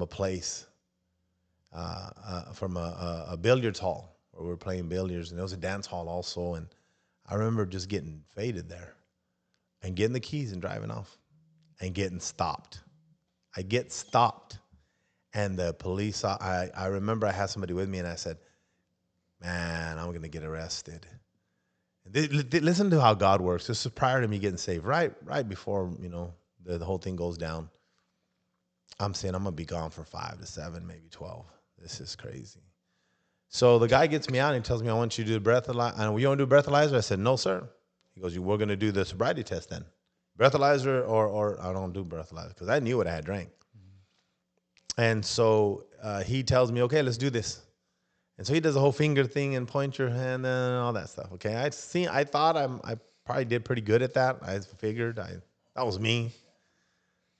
B: a place, from a billiards hall where we were playing billiards. And there was a dance hall also. And I remember just getting faded there and getting the keys and driving off and getting stopped. I get stopped. And the police, I remember I had somebody with me, and I said, man, I'm going to get arrested. Listen to how God works. This is prior to me getting saved, right before, the whole thing goes down. I'm saying I'm going to be gone for 5 to 7, maybe 12. This is crazy. So the guy gets me out, and he tells me, I want you to do the breathalyzer. And you want to do breathalyzer? I said, no, sir. He goes, we're going to do the sobriety test then. Breathalyzer or I don't do breathalyzer, because I knew what I had drank. And so he tells me, okay, let's do this. And so he does the whole finger thing and point your hand and all that stuff. Okay, I thought I probably did pretty good at that. I figured that was me.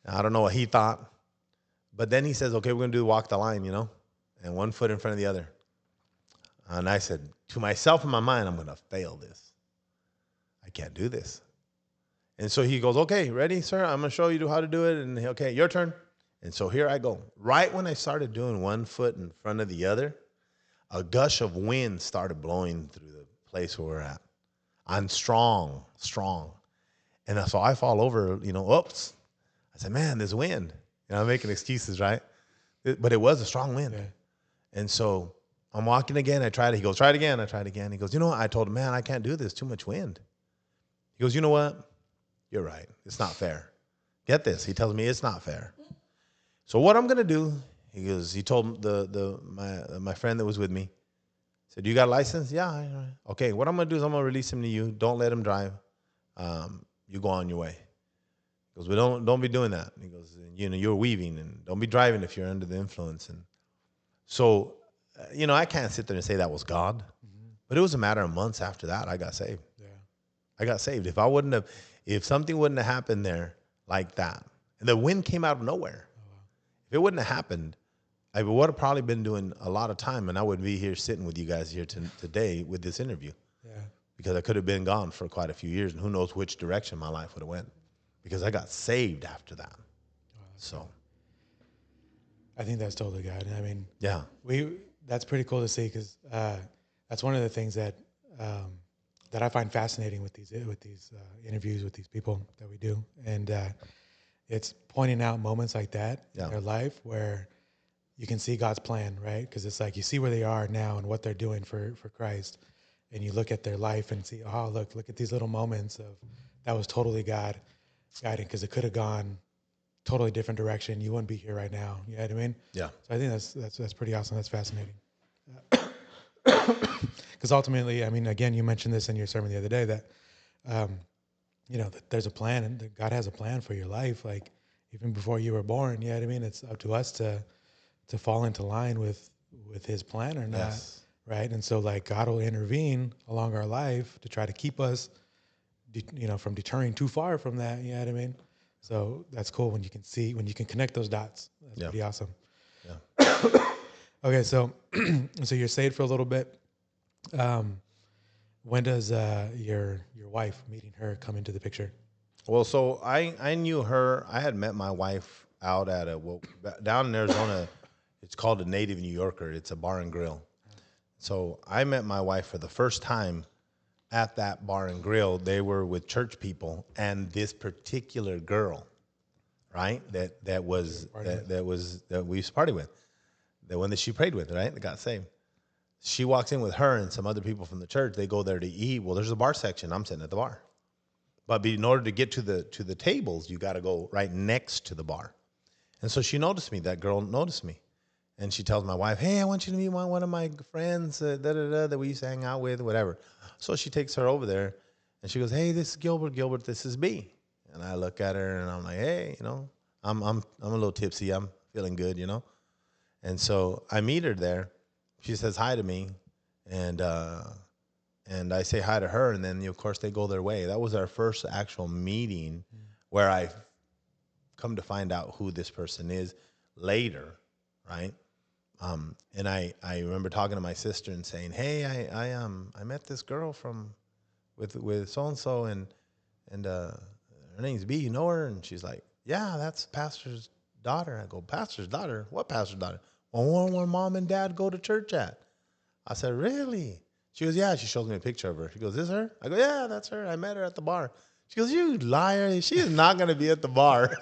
B: I don't know what he thought. But then he says, okay, we're going to do walk the line, and one foot in front of the other. And I said to myself in my mind, I'm going to fail this. I can't do this. And so he goes, okay, ready, sir? I'm going to show you how to do it. And okay, your turn. And so here I go. Right when I started doing one foot in front of the other, a gush of wind started blowing through the place where we're at. I'm strong. And so I fall over, oops. I said, man, there's wind. I'm making excuses, right? But it was a strong wind. Yeah. And so I'm walking again. I tried it. He goes, try it again. I tried again. He goes, you know what? I told him, man, I can't do this. Too much wind. He goes, you know what? You're right. It's not fair. Get this. He tells me it's not fair. So what I'm gonna do? He goes. He told my friend that was with me. Said, you got a license? Yeah. Okay. What I'm gonna do is I'm gonna release him to you. Don't let him drive. You go on your way. He goes, but don't be doing that. He goes, you're weaving and don't be driving if you're under the influence. And so, I can't sit there and say that was God, but it was a matter of months after that I got saved.
A: Yeah.
B: I got saved. If something wouldn't have happened there like that, and the wind came out of nowhere, if it wouldn't have happened, I would have probably been doing a lot of time, and I wouldn't be here sitting with you guys here today with this interview.
A: Yeah.
B: Because I could have been gone for quite a few years, and who knows which direction my life would have went. Because I got saved after that. So
A: I think that's totally good. I mean,
B: yeah,
A: that's pretty cool to see because that's one of the things that I find fascinating with these interviews with these people that we do, and it's pointing out moments like that in their life where you can see God's plan, right? Because it's like you see where they are now and what they're doing for Christ, and you look at their life and see, oh, look at these little moments of that was totally God guiding, because it could have gone totally different direction. You wouldn't be here right now. You know what I mean?
B: Yeah.
A: So I think that's pretty awesome. That's fascinating. Because ultimately, I mean, again, you mentioned this in your sermon the other day that, that there's a plan, and that God has a plan for your life. Like even before you were born, you know what I mean? It's up to us to fall into line with His plan or not,
B: Yes.
A: right? And so, like, God will intervene along our life to try to keep us, from deterring too far from that. You know what I mean? So that's cool when you can connect those dots. That's pretty awesome.
B: Yeah.
A: Okay, so so you're saved for a little bit. When does your wife, meeting her, come into the picture?
B: Well, so I knew her. I had met my wife out at down in Arizona. It's called a Native New Yorker. It's a bar and grill. So I met my wife for the first time at that bar and grill. They were with church people, and this particular girl, right, that we used to party with, the one that she prayed with, right, that got saved. She walks in with her and some other people from the church. They go there to eat. Well, there's a bar section. I'm sitting at the bar. But in order to get to the tables, you got to go right next to the bar. And so she noticed me. That girl noticed me. And she tells my wife, hey, I want you to meet one of my friends that we used to hang out with, whatever. So she takes her over there, and she goes, hey, this is Gilbert. Gilbert, this is B. And I look at her, and I'm like, hey, I'm a little tipsy. I'm feeling good, And so I meet her there. She says hi to me, and I say hi to her, and then of course they go their way. That was our first actual meeting where I come to find out who this person is later, right? And I remember talking to my sister and saying, hey, I met this girl with so and so, and her name's B. You know her? And she's like, yeah, that's pastor's daughter. I go, pastor's daughter? What pastor's daughter? Well, where mom and dad go to church at. I said, really? She goes, yeah. She shows me a picture of her. She goes, this her? I go, yeah, that's her. I met her at the bar. She goes, you liar. She is not going to be at the bar.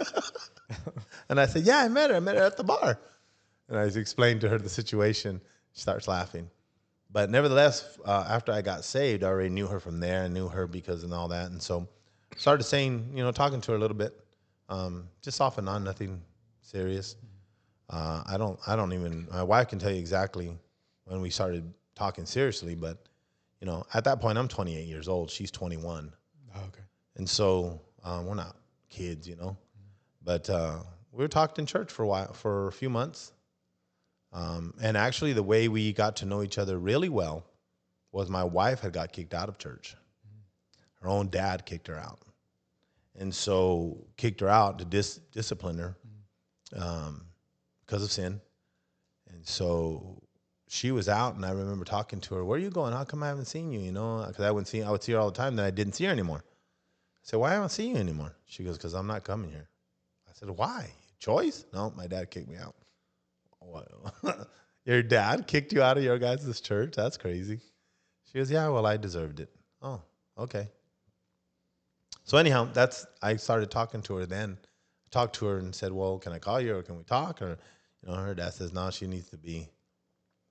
B: And I said, yeah, I met her at the bar. And I explained to her the situation. She starts laughing. But nevertheless, after I got saved, I already knew her from there. I knew her because and all that. And so started saying, talking to her a little bit, just off and on, nothing serious. I don't even, my wife can tell you exactly when we started talking seriously, but, at that point, I'm 28 years old. She's 21.
A: Oh, okay.
B: And so we're not kids, but we were talking in church for a few months. And actually the way we got to know each other really well was my wife had got kicked out of church. Her own dad kicked her out. And so kicked her out to discipline her because of sin. And so she was out, and I remember talking to her, where are you going? How come I haven't seen you? Because I would see her all the time, then I didn't see her anymore. I said, why haven't I seen you anymore? She goes, because I'm not coming here. I said, why? Choice? No, my dad kicked me out. What? Your dad kicked you out of your guys' church? That's crazy. She goes, yeah, well, I deserved it. Oh, okay. So anyhow, I started talking to her then. I talked to her and said, well, can I call you or can we talk? Or, her dad says, no, she needs to be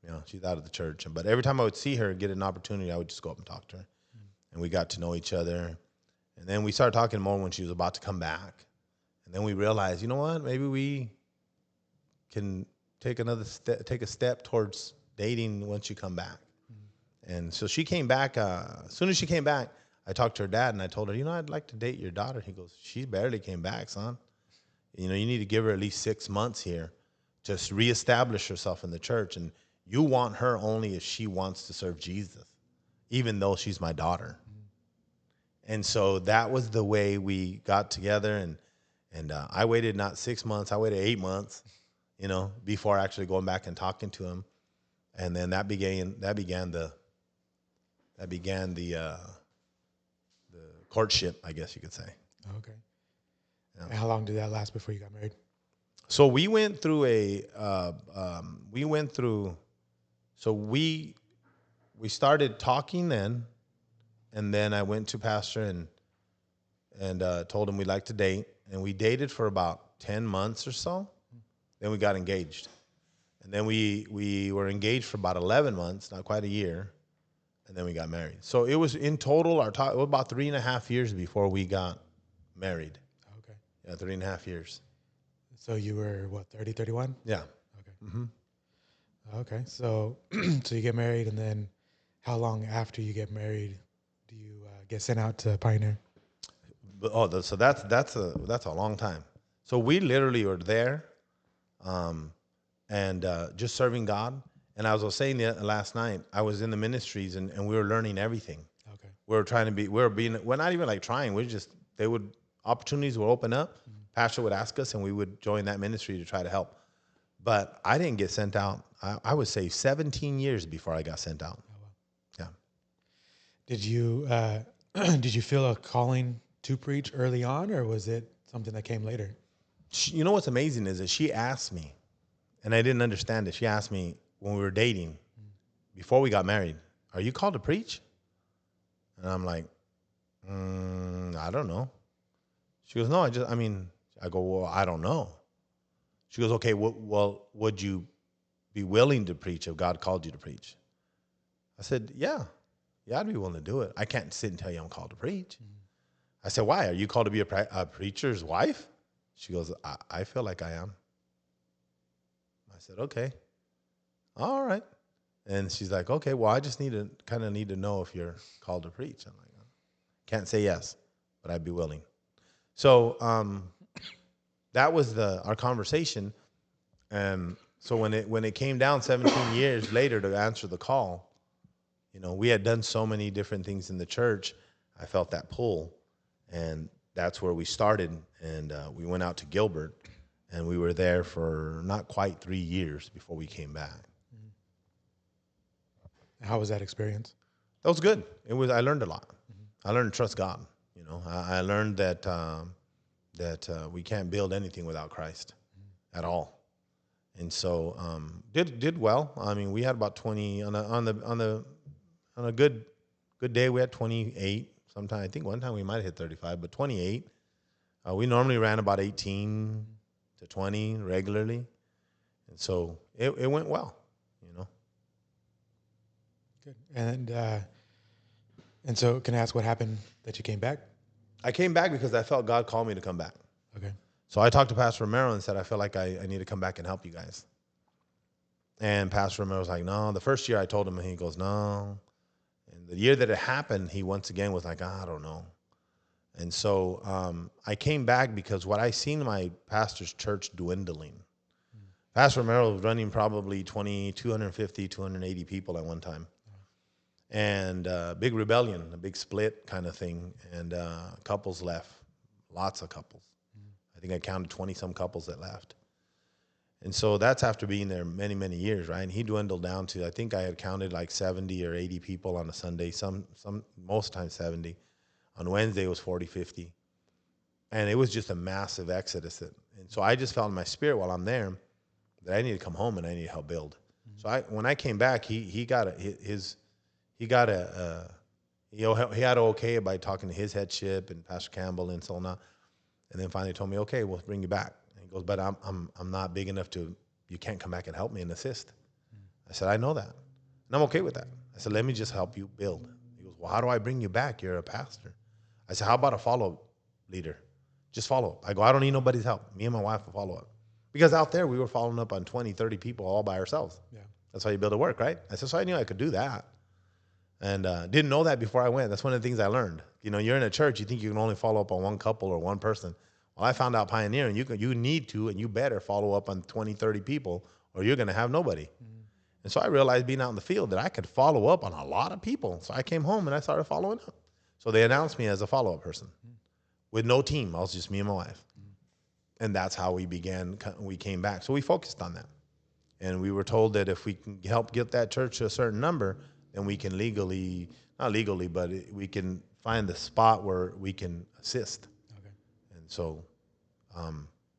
B: You know, she's out of the church. But every time I would see her, get an opportunity, I would just go up and talk to her. And we got to know each other. And then we started talking more when she was about to come back. And then we realized, you know what? Maybe we can take a step towards dating once you come back. And so she came back. As soon as she came back, I talked to her dad and I told her, you know, I'd like to date your daughter. He goes, she barely came back, son. You know, you need to give her at least 6 months here to reestablish herself in the church. And you want her only if she wants to serve Jesus, even though she's my daughter. And so that was the way we got together. And I waited not 6 months, I waited 8 months, you know, before actually going back and talking to him. And then that began the courtship, I guess you could say.
A: Okay. Yeah. And how long did that last before you got married?
B: So we went through we started talking then, and then I went to pastor and told him we'd like to date, and we dated for about 10 months or so. Then we got engaged. And then we were engaged for about 11 months, not quite a year. And then we got married. So it was in total, it was about 3.5 years before we got married.
A: Okay.
B: Yeah, 3.5 years.
A: So you were, what, 30, 31?
B: Yeah.
A: Okay. Mm-hmm. Okay. So so you get married, and then how long after you get married do you get sent out to Pioneer?
B: So that's a long time. So we literally were there and just serving God. And I was saying last night, I was in the ministries and we were learning everything. Okay. We're not even like trying. Opportunities would open up. Mm-hmm. Pastor would ask us and we would join that ministry to try to help. But I didn't get sent out. I would say 17 years before I got sent out. Oh, wow. Yeah.
A: Did you feel a calling to preach early on, or was it something that came later?
B: You know what's amazing is that she asked me, and I didn't understand it. She asked me when we were dating, before we got married, are you called to preach? And I'm like, I don't know. She goes, no, I go, well, I don't know. She goes, okay, well, would you be willing to preach if God called you to preach? I said, yeah, I'd be willing to do it. I can't sit and tell you I'm called to preach. Mm-hmm. I said, why? Are you called to be a preacher's wife? She goes, I feel like I am. I said, okay, all right. And she's like, okay, well, I just need to know if you're called to preach. I'm like, can't say yes, but I'd be willing. So that was our conversation. And so when it came down 17 years later to answer the call, you know, we had done so many different things in the church. I felt that pull, and that's where we started. And we went out to Gilbert, and we were there for not quite 3 years before we came back.
A: How was that experience?
B: That was good. I learned a lot. Mm-hmm. I learned to trust God. You know, I learned that we can't build anything without Christ at all. And so did well. I mean, we had about 20 on a good day. We had 28. Sometime I think one time we might have hit 35, but 28. We normally ran about 18 to 20 regularly, and so it went well. You know.
A: Good. And so, can I ask what happened that you came back?
B: I came back because I felt God called me to come back.
A: Okay.
B: So I talked to Pastor Romero and said, I feel like I need to come back and help you guys. And Pastor Romero was like, no. The first year I told him, and he goes, no. And the year that it happened, he once again was like, I don't know. And so I came back because what I seen my pastor's church dwindling. Pastor Romero was running probably 250, 280 people at one time. And big rebellion, a big split kind of thing. And couples left, lots of couples. I think I counted 20-some couples that left. And so that's after being there many, many years, right? And he dwindled down to, I think I had counted like 70 or 80 people on a Sunday, most times 70. On Wednesday, it was 40, 50. And it was just a massive exodus. And so I just felt in my spirit while I'm there that I need to come home and I need to help build. So when I came back, he had to okay it by talking to his headship and Pastor Campbell and so on. And then finally told me, okay, we'll bring you back. And he goes, but I'm not big enough you can't come back and help me and assist. I said, I know that. And I'm okay with that. I said, let me just help you build. He goes, well, how do I bring you back? You're a pastor. I said, how about a follow-up leader? Just follow up. I go, I don't need nobody's help. Me and my wife will follow up. Because out there, we were following up on 20, 30 people all by ourselves.
A: Yeah.
B: That's how you build a work, right? I said, so I knew I could do that. And didn't know that before I went. That's one of the things I learned. You know, you're in a church, you think you can only follow up on one couple or one person. Well, I found out pioneering, you need to, and you better follow up on 20, 30 people, or you're going to have nobody. Mm-hmm. And so I realized being out in the field that I could follow up on a lot of people. So I came home and I started following up. So they announced me as a follow-up person with no team. I was just me and my wife. Mm-hmm. And that's how we came back. So we focused on that. And we were told that if we can help get that church to a certain number, then we can not legally, but we can find the spot where we can assist. Okay. And so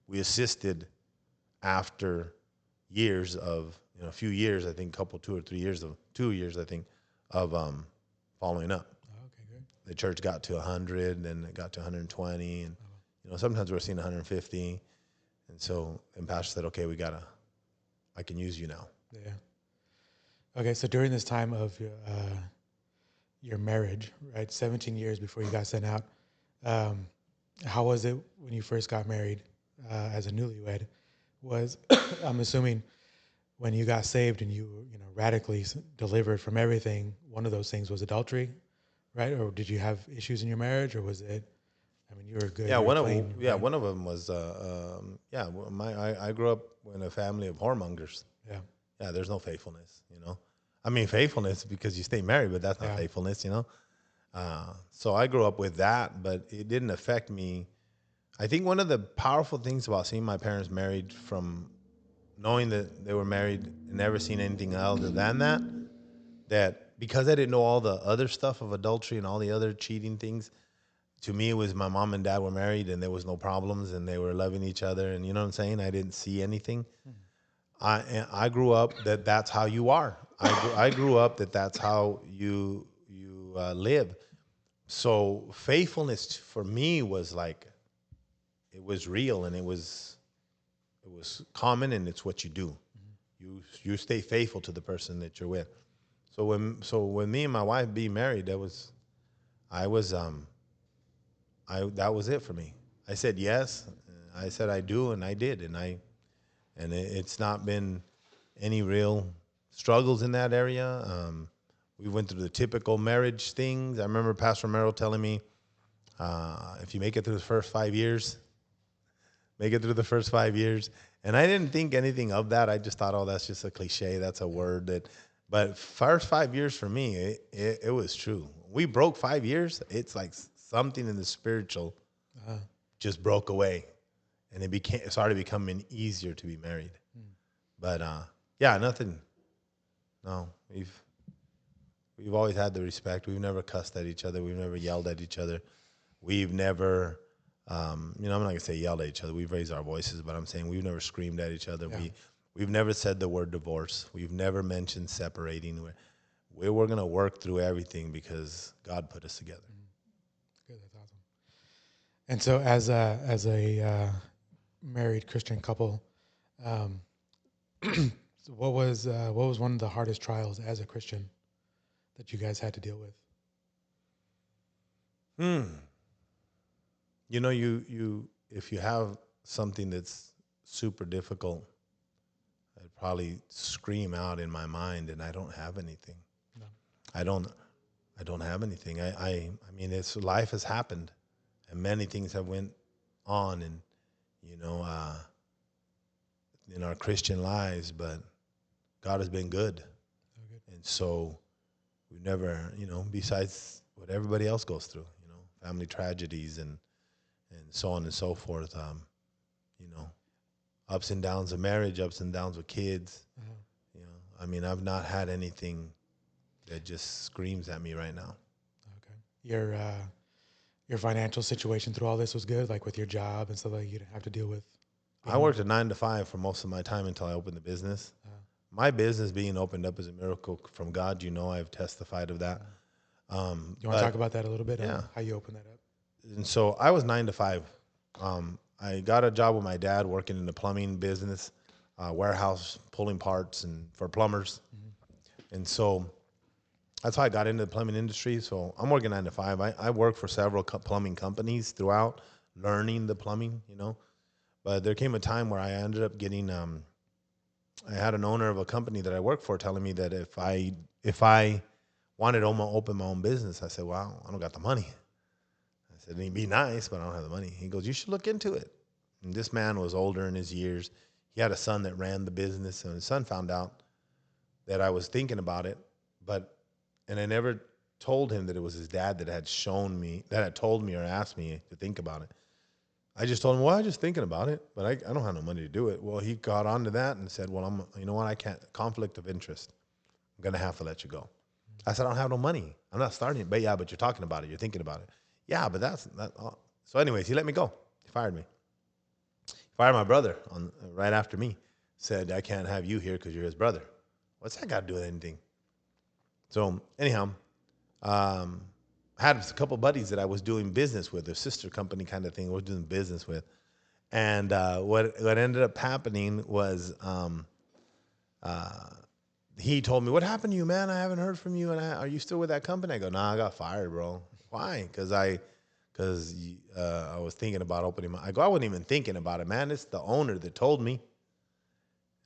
B: we assisted after years of, a few years, I think, 2 years, I think, of following up. Oh, okay, good. The church got to 100, and it got to 120, and sometimes we're seeing 150. And so, and Pastor said, okay, I can use you now.
A: Yeah. Okay, so during this time of your marriage, right, 17 years before you got sent out, how was it when you first got married as a newlywed? Was I'm assuming when you got saved and you radically delivered from everything, one of those things was adultery, right? Or did you have issues in your marriage, or was it? I mean, you were good.
B: Yeah,
A: one of
B: them was. I grew up in a family of whoremongers. Yeah. There's no faithfulness. I mean, faithfulness because you stay married, but that's not faithfulness. So I grew up with that, but it didn't affect me. I think one of the powerful things about seeing my parents married, from knowing that they were married and never seen anything other than that because I didn't know all the other stuff of adultery and all the other cheating things. To me, it was my mom and dad were married and there was no problems and they were loving each other. And you know what I'm saying? I didn't see anything. I grew up that's how you are. I grew up that's how you live. So faithfulness for me was like, it was real and it was common, and it's what you do. Mm-hmm. You stay faithful to the person that you're with. So when me and my wife being married, that was it for me. I said yes. I said I do, and I did, and it's not been any real struggles in that area. We went through the typical marriage things. I remember Pastor Merrill telling me, if you make it through the first 5 years, make it through the first 5 years. And I didn't think anything of that. I just thought, oh, that's just a cliche. That's a word but first 5 years for me, it was true. We broke 5 years. It's like something in the spiritual just broke away, and it started becoming easier to be married. But nothing. No, we've always had the respect. We've never cussed at each other. We've never yelled at each other. We've never, I'm not gonna say yelled at each other. We've raised our voices, but I'm saying we've never screamed at each other. Yeah. We've never said the word divorce. We've never mentioned separating. We're gonna work through everything because God put us together.
A: Good, that's awesome. And so, as a married Christian couple, what was one of the hardest trials as a Christian that you guys had to deal with?
B: You if you have something that's super difficult, I'd probably scream out in my mind, and I don't have anything. No. I don't have anything. I mean, life has happened, and many things have went on, and in our Christian lives, but God has been good. Okay. And so we've never, besides what everybody else goes through, family tragedies and so on and so forth, ups and downs of marriage, ups and downs with kids. I mean, I've not had anything that just screams at me right now.
A: Okay. Your financial situation through all this was good, like with your job and stuff like you didn't have to deal with?
B: I worked a 9 to 5 for most of my time until I opened the business. My business being opened up is a miracle from God. I've testified of that.
A: You want to talk about that a little bit? Yeah. How you opened that up?
B: And so I was 9 to 5. I got a job with my dad working in the plumbing business. warehouse pulling parts and for plumbers. And so that's how I got into the plumbing industry. So I'm working 9 to 5. I work for several plumbing companies throughout learning the plumbing, But there came a time where I ended up getting, I had an owner of a company that I worked for telling me that if I wanted to open my own business, I said, well, I don't got the money. I said, it'd be nice, but I don't have the money. He goes, you should look into it. And this man was older in his years. He had a son that ran the business, and his son found out that I was thinking about it, and I never told him that it was his dad that had told me or asked me to think about it. I just told him, well, I'm just thinking about it, but I don't have no money to do it. Well, he got onto that and said, well, you know what? I can't, conflict of interest. I'm going to have to let you go. I said, I don't have no money. I'm not starting it. But you're talking about it. You're thinking about it. Yeah, but that's not. So anyways, he let me go. He fired me. He fired my brother right after me. Said, I can't have you here because you're his brother. What's that got to do with anything? So anyhow, I had a couple buddies that I was doing business with, a sister company kind of thing I was doing business with. And what ended up happening was he told me, what happened to you, man? I haven't heard from you. And are you still with that company? I go, nah, I got fired, bro. Why? Because I was thinking about opening I wasn't even thinking about it, man. It's the owner that told me.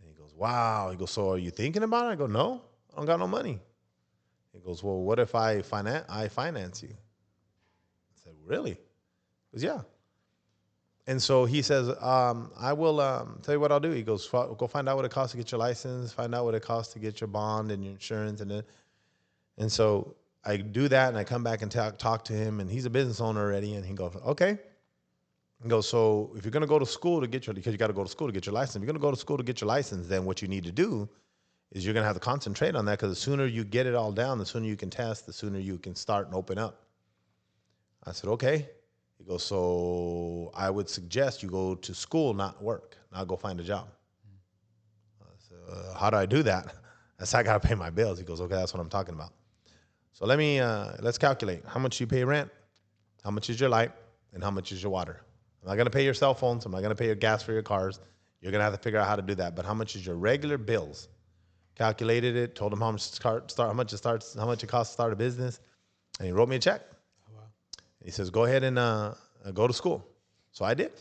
B: And he goes, wow. He goes, so are you thinking about it? I go, no, I don't got no money. He goes, well, what if I finance you? I said, really? He goes, yeah. And so he says, I will tell you what I'll do. He goes, go find out what it costs to get your license, find out what it costs to get your bond and your insurance. And so I do that, and I come back and talk to him, and he's a business owner already. And he goes, okay. He goes, so if you're going to go to school because you got to go to school to get your license. If you're going to go to school to get your license, then what you need to do is you're going to have to concentrate on that, because the sooner you get it all down, the sooner you can test, the sooner you can start and open up. I said, okay. He goes, so I would suggest you go to school, not work, not go find a job. I said, how do I do that? I said, I got to pay my bills. He goes, okay, that's what I'm talking about. So let's calculate. How much you pay rent? How much is your light? And how much is your water? I'm not going to pay your cell phones. I'm not going to pay your gas for your cars. You're going to have to figure out how to do that. But how much is your regular bills? Calculated it, told him how much it costs to start a business, and he wrote me a check. Oh, wow. He says, go ahead and go to school. So I did.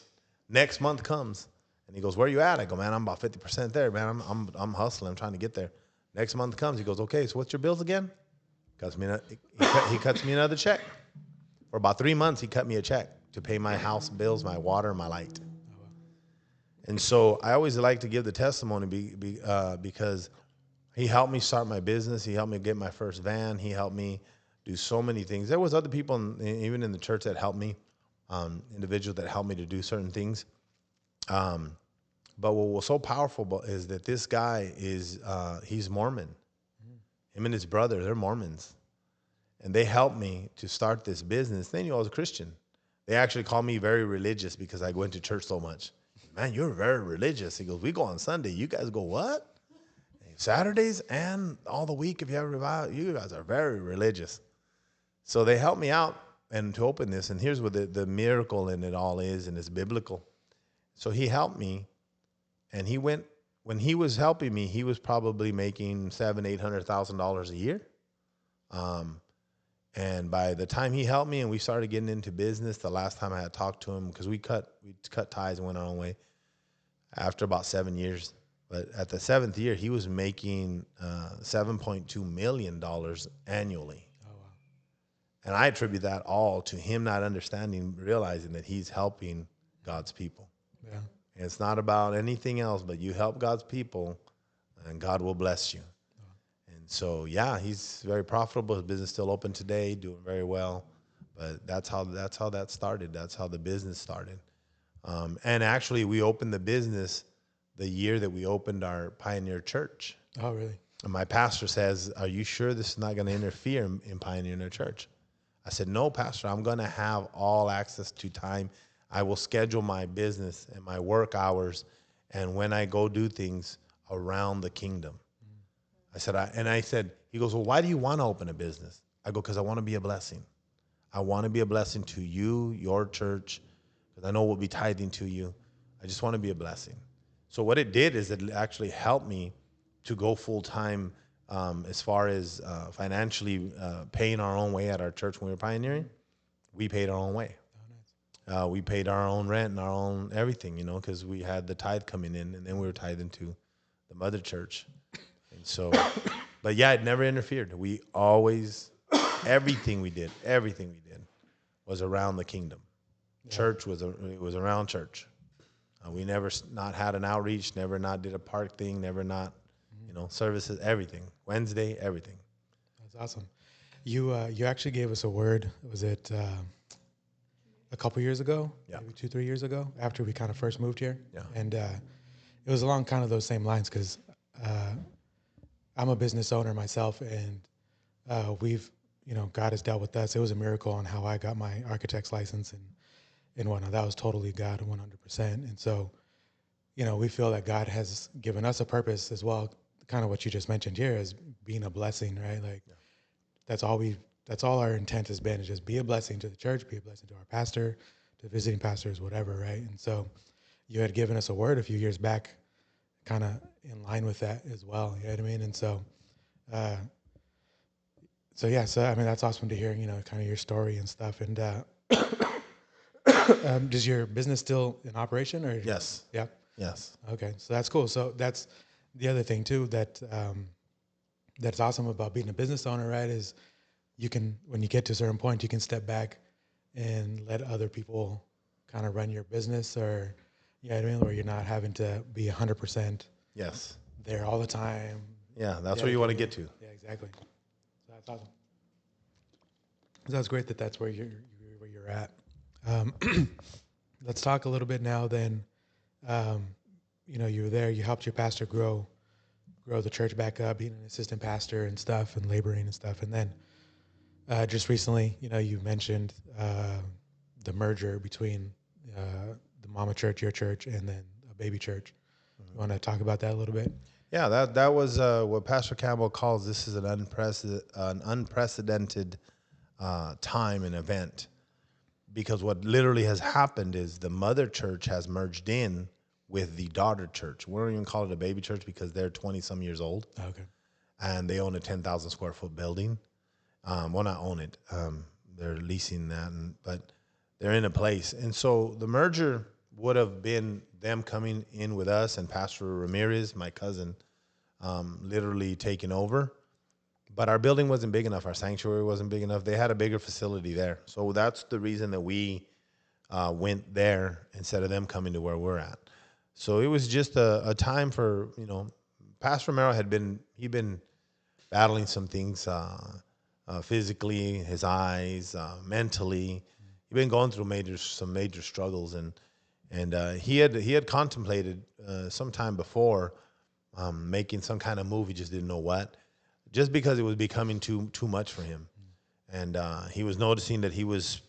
B: Next month comes, and he goes, where are you at? I go, man, I'm about 50% there, man. I'm hustling. I'm trying to get there. Next month comes. He goes, okay, so what's your bills again? He cuts me another check. For about 3 months, he cut me a check to pay my house bills, my water, my light. Oh, wow. And so I always like to give the testimony because he helped me start my business. He helped me get my first van. He helped me do so many things. There was other people, even in the church, that helped me, individuals that helped me to do certain things. But what was so powerful is that this guy he's Mormon. Him and his brother, they're Mormons. And they helped me to start this business. They knew I was a Christian. They actually called me very religious because I went to church so much. Man, you're very religious. He goes, we go on Sunday. You guys go what? Saturdays and all the week, if you have a revival, you guys are very religious. So they helped me out and to open this. And here's what the miracle in it all is, and it's biblical. So he helped me, and when he was helping me, he was probably making $700,000-800,000 a year. And by the time he helped me and we started getting into business, the last time I had talked to him, because we cut ties and went our own way after about 7 years. But at the 7th year, he was making $7.2 million annually. Oh, wow. And I attribute that all to him not realizing that he's helping God's people. Yeah. And it's not about anything else, but you help God's people, and God will bless you. Oh. And so, yeah, he's very profitable. His business is still open today, doing very well. But that's how that started. That's how the business started. And actually, we opened the business the year that we opened our Pioneer Church.
A: Oh, really?
B: And my pastor says, are you sure this is not going to interfere in pioneering our church? I said, no, Pastor, I'm going to have all access to time. I will schedule my business and my work hours and when I go do things around the kingdom. I said, he goes, well, why do you want to open a business? I go, because I want to be a blessing. I want to be a blessing to you, your church, because I know we'll be tithing to you. I just want to be a blessing. So what it did is it actually helped me to go full time as far as financially paying our own way at our church when we were pioneering. We paid our own way. We paid our own rent and our own everything, because we had the tithe coming in, and then we were tithing to the mother church. And so, but yeah, it never interfered. We always, everything we did was around the kingdom. Church it was around church. We never not had an outreach, never not did a park thing, never not, services, everything. Wednesday, everything.
A: That's awesome. You actually gave us a word. Was it a couple years ago?
B: Yeah.
A: Maybe 2-3 years ago, after we kind of first moved here.
B: Yeah.
A: And it was along kind of those same lines, because I'm a business owner myself, and we've, God has dealt with us. It was a miracle on how I got my architect's license and whatnot. That was totally God 100%. And so, we feel that God has given us a purpose as well. Kind of what you just mentioned here is being a blessing, right? Like that's all our intent has been, is just be a blessing to the church, be a blessing to our pastor, to visiting pastors, whatever, right? And so you had given us a word a few years back, kind of in line with that as well. You know what I mean? And so, I mean, that's awesome to hear, kind of your story and stuff. And does your business still in operation, or?
B: Yes.
A: Yeah.
B: Yes.
A: Okay. So that's cool. So that's the other thing too, that that's awesome about being a business owner, right? Is you can, when you get to a certain point, you can step back and let other people kind of run your business, or, I mean, where you're not having to be 100%
B: Yes.
A: there all the time.
B: Yeah, that's where you want to get to.
A: Yeah, exactly. So that's awesome. So that's great that that's where you're at. Let's talk a little bit now. Then, you were there. You helped your pastor grow the church back up, being an assistant pastor and stuff, and laboring and stuff. And then, just recently, you mentioned the merger between the mama church, your church, and then a baby church. You want to talk about that a little bit?
B: Yeah, that was what Pastor Campbell calls, this is an unprecedented time and event, because what literally has happened is the mother church has merged in with the daughter church. We don't even call it a baby church because they're 20-some years old.
A: Okay.
B: And they own a 10,000 square foot building. Well, not own it. They're leasing that, but they're in a place. And so the merger would have been them coming in with us and Pastor Ramirez, my cousin, literally taking over. But our building wasn't big enough. Our sanctuary wasn't big enough. They had a bigger facility there. So that's the reason that we went there instead of them coming to where we're at. So it was just a time for, Pastor Romero he'd been battling some things physically, his eyes, mentally. He'd been going through some major struggles, and he had contemplated some time before making some kind of move. He just didn't know what, just because it was becoming too much for him, and he was noticing that he was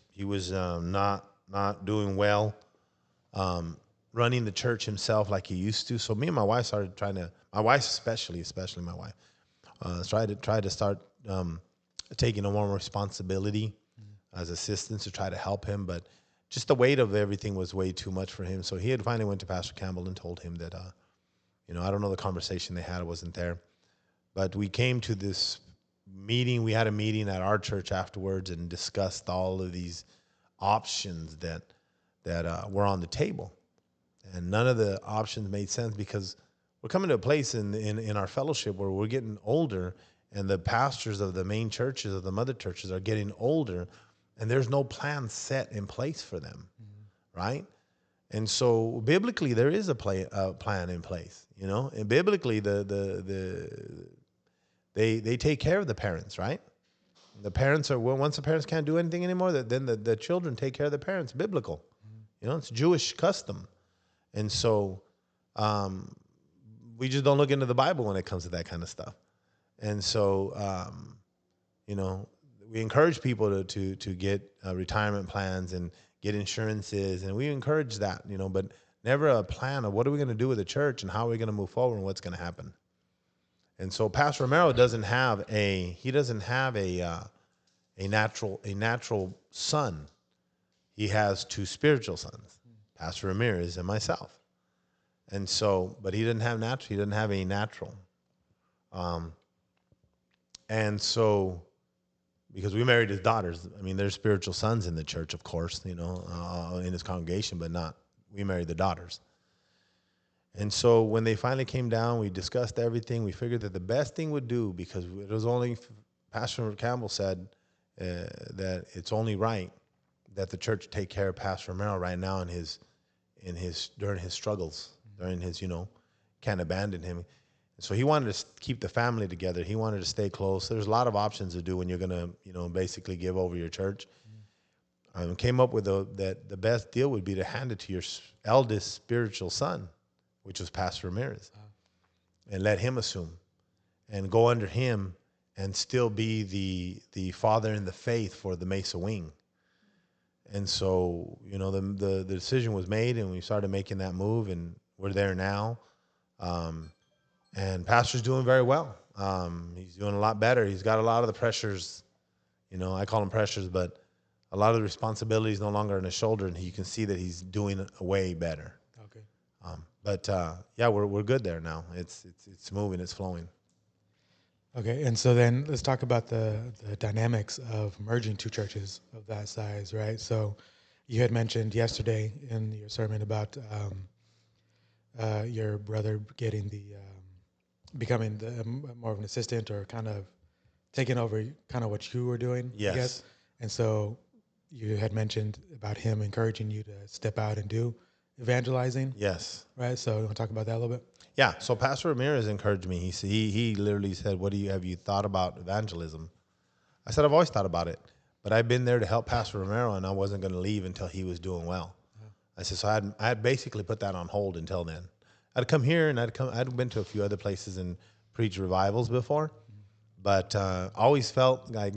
B: not doing well, running the church himself like he used to. So me and my wife started my wife especially my wife, tried to start taking on more responsibility as assistants to try to help him, but just the weight of everything was way too much for him. So he had finally went to Pastor Campbell and told him that, I don't know the conversation they had, I wasn't there, but we came to this meeting. We had a meeting at our church afterwards and discussed all of these options that were on the table, and none of the options made sense, because we're coming to a place in our fellowship where we're getting older, and the pastors of the main churches, of the mother churches, are getting older, and there's no plan set in place for them, right? And so biblically, there is a plan in place, and biblically, they take care of the parents, right? The parents once the parents can't do anything anymore, then the children take care of the parents. Biblical, it's Jewish custom, and so we just don't look into the Bible when it comes to that kind of stuff. And so, we encourage people to get retirement plans and get insurances, and we encourage that, but never a plan of what are we going to do with the church and how are we going to move forward and what's going to happen. And so Pastor Romero doesn't have a natural son. He has two spiritual sons, Pastor Ramirez and myself. And so, but he didn't have natural. He didn't have any natural. And so, because we married his daughters, I mean, there's spiritual sons in the church, of course, in his congregation, but not. We married the daughters. And so when they finally came down, we discussed everything. We figured that the best thing would do, because it was only Pastor Campbell said that it's only right that the church take care of Pastor Romero right now during his struggles, during his, can't abandon him. So he wanted to keep the family together. He wanted to stay close. There's a lot of options to do when you're going to, basically give over your church. Came up with that the best deal would be to hand it to your eldest spiritual son, which was Pastor Ramirez, and let him assume and go under him and still be the father in the faith for the Mesa wing. And so, the decision was made, and we started making that move, and we're there now. And Pastor's doing very well. He's doing a lot better. He's got a lot of the pressures, I call them pressures, but a lot of the responsibilities no longer on his shoulder, and you can see that he's doing way better.
A: Okay.
B: But we're good there now. It's moving, it's flowing.
A: Okay, and so then let's talk about the dynamics of merging two churches of that size, right? So you had mentioned yesterday in your sermon about your brother getting becoming more of an assistant, or kind of taking over kind of what you were doing,
B: Yes.
A: I guess. And so you had mentioned about him encouraging you to step out and do evangelizing.
B: Yes.
A: Right. So you want to talk about that a little bit?
B: Yeah. So Pastor Ramirez encouraged me. He literally said, have you thought about evangelism? I said, I've always thought about it, but I've been there to help Pastor Romero, and I wasn't going to leave until he was doing well. I said, so I had basically put that on hold until then. I'd come here, and I'd been to a few other places and preached revivals before, but always felt like,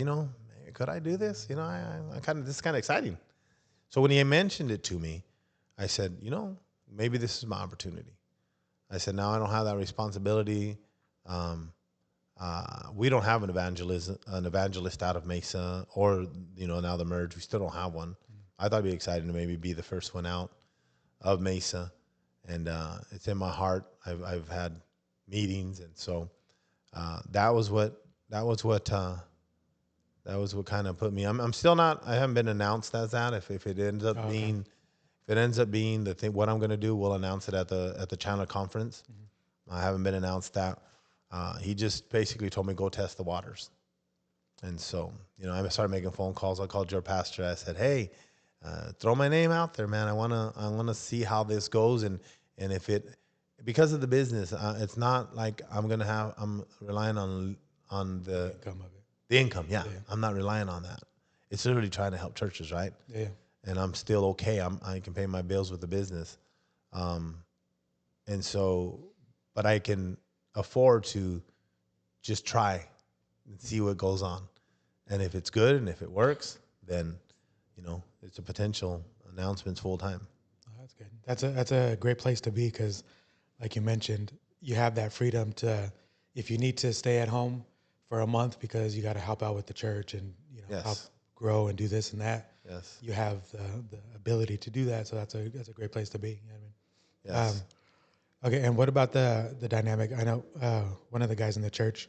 B: could I do this? This is kind of exciting. So when he mentioned it to me, I said, maybe this is my opportunity. I said, now I don't have that responsibility. We don't have an evangelist out of Mesa, or, now the merge. We still don't have one. I thought it'd be exciting to maybe be the first one out of Mesa. And it's in my heart. I've had meetings, and so that was what kind of put me. I'm still not. I haven't been announced as that. If it ends up being, if it ends up being the thing, what I'm going to do, we'll announce it at the Chandler conference. I haven't been announced that. He just basically told me go test the waters, and so I started making phone calls. I called your pastor. I said, hey, throw my name out there, man. I wanna see how this goes, and if it, because of the business, it's not like I'm relying on the
A: Income of it.
B: the income. Yeah, I'm not relying on that. It's literally trying to help churches, right?
A: Yeah.
B: And I'm still okay. I can pay my bills with the business, and so, but I can afford to just try and see what goes on, and if it's good and if it works, then it's a potential announcements full time.
A: Oh, that's good. That's a great place to be, because, like you mentioned, you have that freedom to, if you need to stay at home for a month because you got to help out with the church and
B: Yes.
A: help grow and do this and that.
B: Yes.
A: You have the ability to do that, so that's a great place to be. You know what I mean?
B: Yes.
A: Okay, and what about the dynamic? I know one of the guys in the church,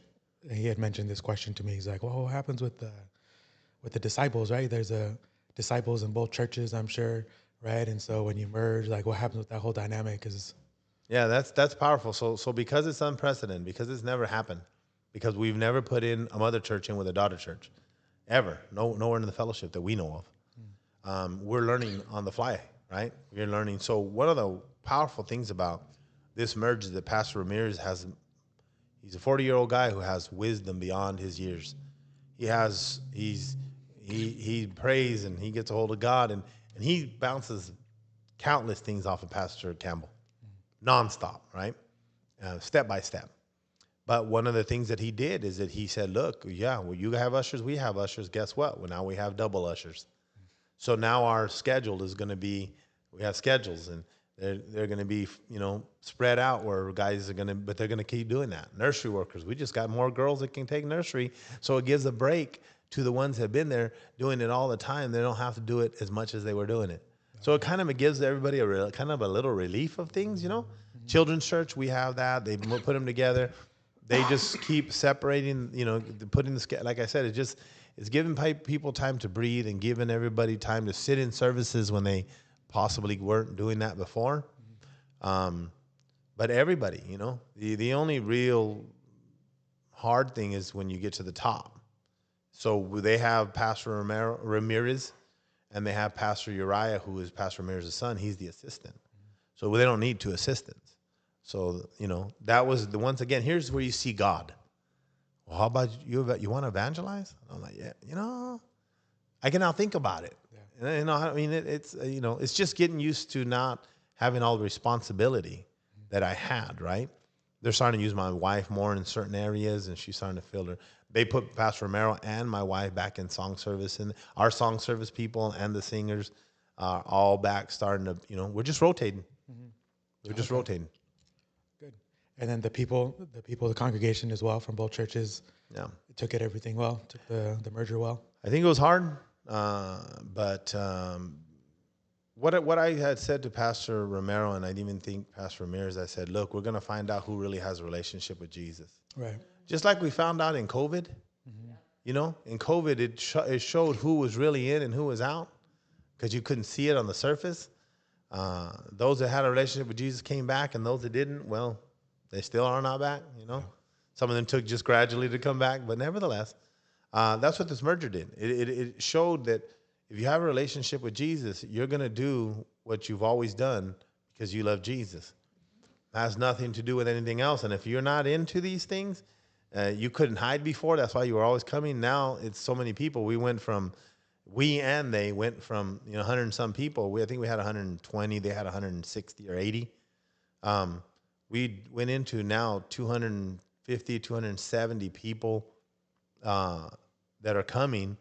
A: he had mentioned this question to me. He's like, "Well, what happens with the disciples? Right? There's disciples in both churches, I'm sure, right? And so when you merge, like, what happens with that whole dynamic?" Because
B: Yeah, that's powerful. So because it's unprecedented, because it's never happened, because we've never put in a mother church in with a daughter church, ever. Nowhere in the fellowship that we know of. We're learning on the fly, right? We're learning. So one of the powerful things about this merge is that Pastor Ramirez he's a 40-year-old guy who has wisdom beyond his years. He prays and he gets a hold of God, and he bounces countless things off of Pastor Campbell, nonstop, right? Step by step. But one of the things that he did is that he said, look, well, you have ushers, we have ushers. Guess what? Well, now we have double ushers. So now our schedule is going to be, we have schedules, and they're going to be, spread out where guys are going to, but they're going to keep doing that. Nursery workers, we just got more girls that can take nursery. So it gives a break to the ones that have been there doing it all the time. They don't have to do it as much as they were doing it. So it kind of gives everybody kind of a little relief of things, Children's church, we have that. They put them together. They just keep separating, putting like I said, it's giving people time to breathe and giving everybody time to sit in services when they possibly weren't doing that before. But everybody, the only real hard thing is when you get to the top. So they have Pastor Ramirez, and they have Pastor Uriah, who is Pastor Ramirez's son. He's the assistant. So they don't need two assistants. So, that was once again, here's where you see God. Well, how about you want to evangelize? I'm like, yeah, I can now think about it. Yeah. I mean, it's just getting used to not having all the responsibility that I had, right? They're starting to use my wife more in certain areas, and she's starting to feel her. They put Pastor Romero and my wife back in song service, and our song service people and the singers are all back starting to, we're just rotating. Mm-hmm. We're just rotating.
A: Good. And then the congregation as well from both churches, took everything well, took the merger well.
B: I think it was hard, but what I had said to Pastor Romero, and I didn't even think Pastor Ramirez, I said, look, we're going to find out who really has a relationship with Jesus.
A: Right.
B: Just like we found out in COVID, in COVID, it showed who was really in and who was out because you couldn't see it on the surface. Those that had a relationship with Jesus came back, and those that didn't, well, they still are not back, Yeah. Some of them took just gradually to come back, but nevertheless, that's what this merger did. It showed that if you have a relationship with Jesus, you're going to do what you've always done because you love Jesus. It has nothing to do with anything else. And if you're not into these things, you couldn't hide before. That's why you were always coming. Now it's so many people. We and they went from 100 and some people. I think we had 120. They had 160 or 80. We went into now 250, 270 people that are coming.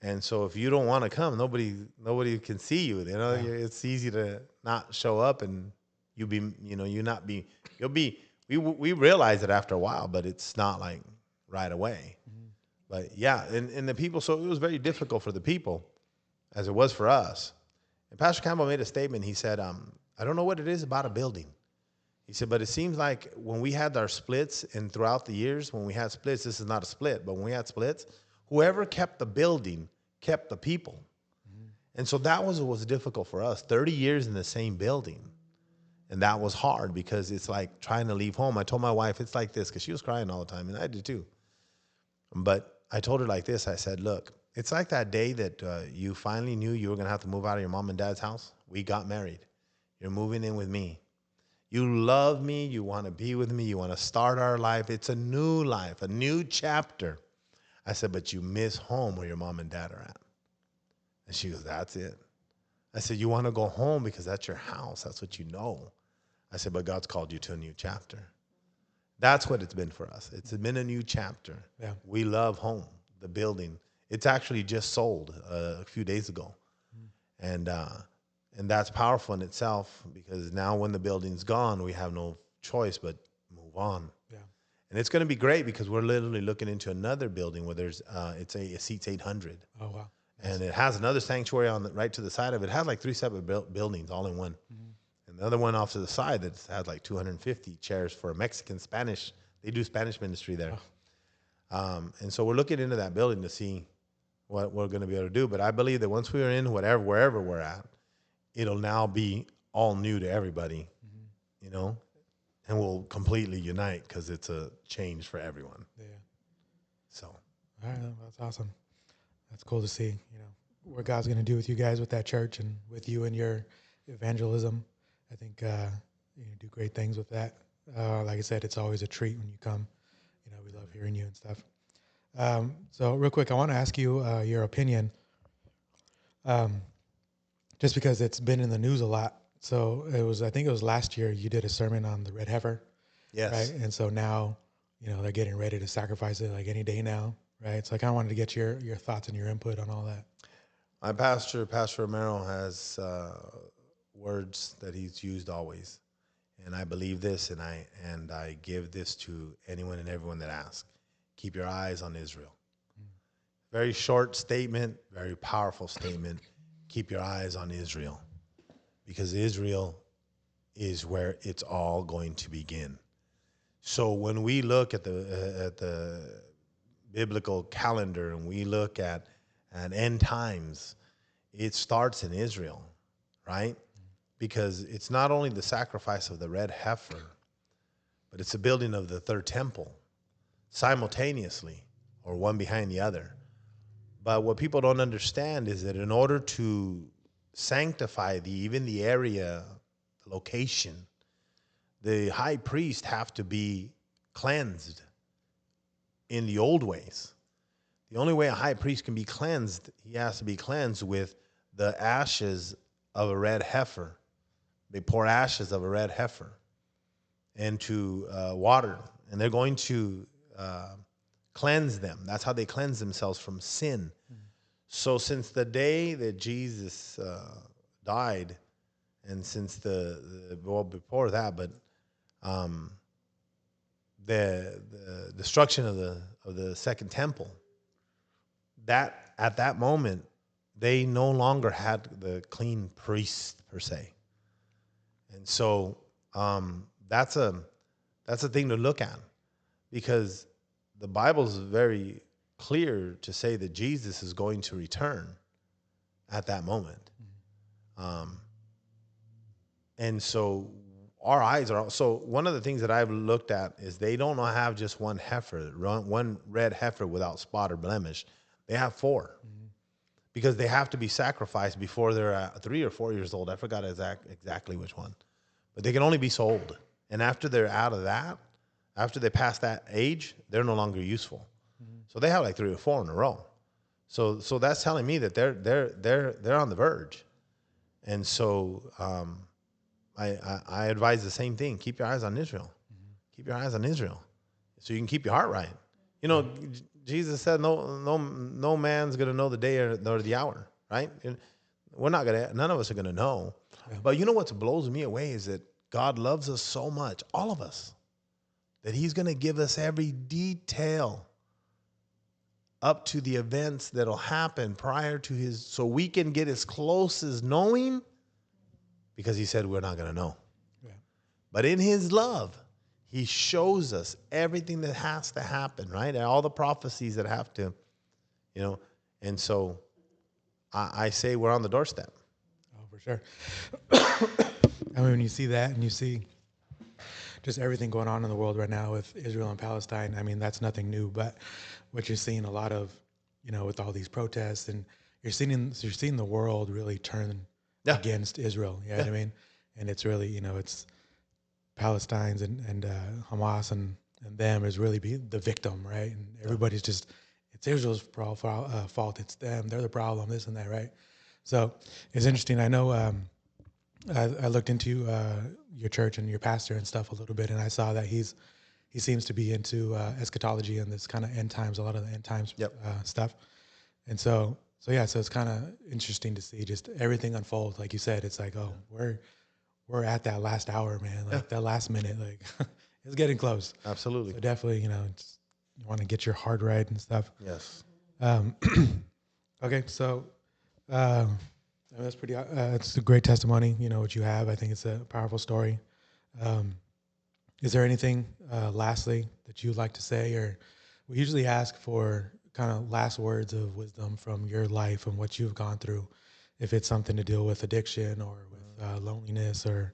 B: And so if you don't want to come, nobody can see you. It's easy to not show up, and we realize it after a while, but it's not like right away. Mm-hmm. But yeah, and the people, so it was very difficult for the people as it was for us. And Pastor Campbell made a statement. He said, I don't know what it is about a building. He said, but it seems like when we had our splits and throughout the years, when we had splits, this is not a split, but when we had splits, whoever kept the building kept the people. Mm-hmm. And so that was what was difficult for us, 30 years in the same building. And that was hard because it's like trying to leave home. I told my wife it's like this because she was crying all the time, and I did too. But I told her like this. I said, look, it's like that day that you finally knew you were going to have to move out of your mom and dad's house. We got married. You're moving in with me. You love me. You want to be with me. You want to start our life. It's a new life, a new chapter. I said, but you miss home where your mom and dad are at. And she goes, that's it. I said, you want to go home because that's your house. That's what you know. I said, but God's called you to a new chapter. That's what it's been for us. It's been a new chapter. Yeah. We love home, the building. It's actually just sold a few days ago. Mm. And that's powerful in itself because now when the building's gone, we have no choice but move on. Yeah. And it's going to be great because we're literally looking into another building where there's it seats 800. Oh, wow. Nice. And it has another sanctuary right to the side of it. It has like 3 separate buildings all in one. Mm-hmm. And the other one off to the side that has like 250 chairs for Mexican Spanish. They do Spanish ministry there. Oh. And so we're looking into that building to see what we're going to be able to do. But I believe that once we are in wherever we're at, it'll now be all new to everybody, mm-hmm. And we'll completely unite because it's a change for everyone. Yeah. So. All
A: right, that's awesome. That's cool to see, what God's going to do with you guys with that church and with you and your evangelism. I think you do great things with that. Like I said, it's always a treat when you come. We love hearing you and stuff. So real quick, I want to ask you your opinion, just because it's been in the news a lot. So I think it was last year you did a sermon on the red heifer. Yes. Right. And so now, they're getting ready to sacrifice it like any day now. Right. So I kind of wanted to get your thoughts and your input on all that.
B: My Pastor Romero, has words that he's used always. And I believe this, and I give this to anyone and everyone that asks. Keep your eyes on Israel. Very short statement, very powerful statement. Keep your eyes on Israel. Because Israel is where it's all going to begin. So when we look at the biblical calendar and we look at end times, it starts in Israel, right? Because it's not only the sacrifice of the red heifer, but it's the building of the third temple simultaneously, or one behind the other. But what people don't understand is that in order to sanctify even the area, the location, the high priest have to be cleansed in the old ways. The only way a high priest can be cleansed, he has to be cleansed with the ashes of a red heifer. They pour ashes of a red heifer into water, and they're going to cleanse them. That's how they cleanse themselves from sin. So since the day that Jesus died, and since well before that, but the destruction of the second temple, that at that moment they no longer had the clean priest per se, and so that's a thing to look at, because the Bible's very clear to say that Jesus is going to return at that moment. And so our eyes are, so one of the things that I've looked at is they don't have just one heifer, one red heifer without spot or blemish. They have four, because they have to be sacrificed before they're 3 or 4 years old. I forgot exactly which one, but they can only be sold. And after they're out of that, after they pass that age, they're no longer useful. So they have like 3 or 4 in a row. So that's telling me that they're on the verge. And so I advise the same thing. Keep your eyes on Israel. Keep your eyes on Israel, so you can keep your heart right. You know, Jesus said, no man's gonna know the day or the hour, right? None of us are gonna know. Yeah. But you know what blows me away is that God loves us so much, all of us, that he's gonna give us every detail up to the events that'll happen prior to his, so we can get as close as knowing, because he said we're not going to know. Yeah. But in his love, he shows us everything that has to happen, right? And all the prophecies that have to, and so I say we're on the doorstep.
A: Oh, for sure. I mean, when you see that and you see just everything going on in the world right now with Israel and Palestine, I mean, that's nothing new. But what you're seeing a lot of, with all these protests, and you're seeing the world really turn against Israel. You know what I mean? And it's really, it's Palestine's and Hamas and them is really the victim, right? And everybody's just, it's Israel's fault. It's them. They're the problem, this and that, right? So it's interesting. I know I looked into your church and your pastor and stuff a little bit, and I saw that he seems to be into eschatology and this kind of end times, a lot of the end times stuff. And so it's kind of interesting to see just everything unfold. Like you said, it's like, oh, we're at that last hour, man. Like that last minute, like it's getting close.
B: Absolutely.
A: So definitely, you want to get your heart right and stuff.
B: Yes.
A: Okay, so that's pretty. It's a great testimony. What you have. I think it's a powerful story. Is there anything, lastly, that you'd like to say, or we usually ask for kind of last words of wisdom from your life and what you've gone through, if it's something to deal with addiction or with loneliness or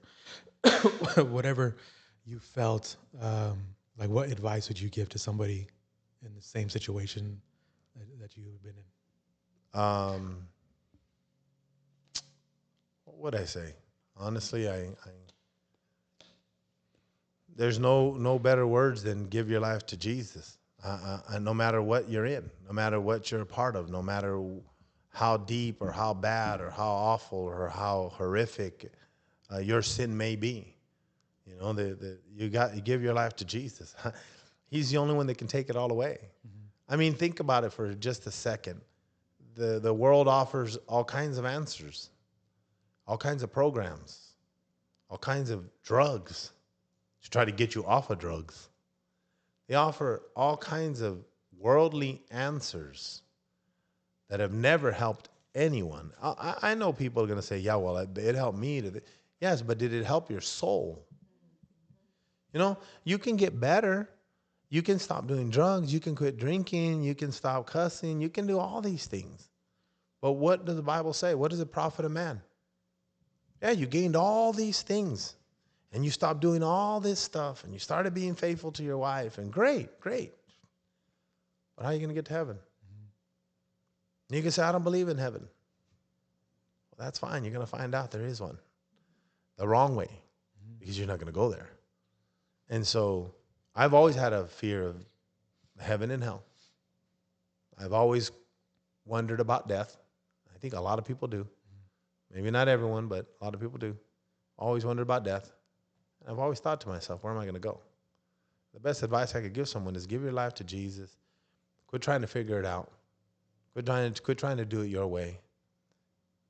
A: whatever you felt, like what advice would you give to somebody in the same situation that you've been in?
B: What would I say? Honestly, I there's no better words than give your life to Jesus. No matter what you're in, no matter what you're a part of, no matter how deep or how bad or how awful or how horrific your sin may be, you give your life to Jesus. He's the only one that can take it all away. Mm-hmm. I mean, think about it for just a second. The world offers all kinds of answers, all kinds of programs, all kinds of drugs to try to get you off of drugs. They offer all kinds of worldly answers that have never helped anyone. I know people are going to say, yeah, well, it helped me. Yes, but did it help your soul? You know, you can get better. You can stop doing drugs. You can quit drinking. You can stop cussing. You can do all these things. But what does the Bible say? What does it profit a man? Yeah, you gained all these things and you stopped doing all this stuff and you started being faithful to your wife and great, great. But how are you going to get to heaven? You can say, I don't believe in heaven. Well, that's fine. You're going to find out there is one. The wrong way, because you're not going to go there. And so I've always had a fear of heaven and hell. I've always wondered about death. I think a lot of people do. Maybe not everyone, but a lot of people do. Always wondered about death. And I've always thought to myself, where am I going to go? The best advice I could give someone is give your life to Jesus. Quit trying to figure it out. Quit trying to do it your way.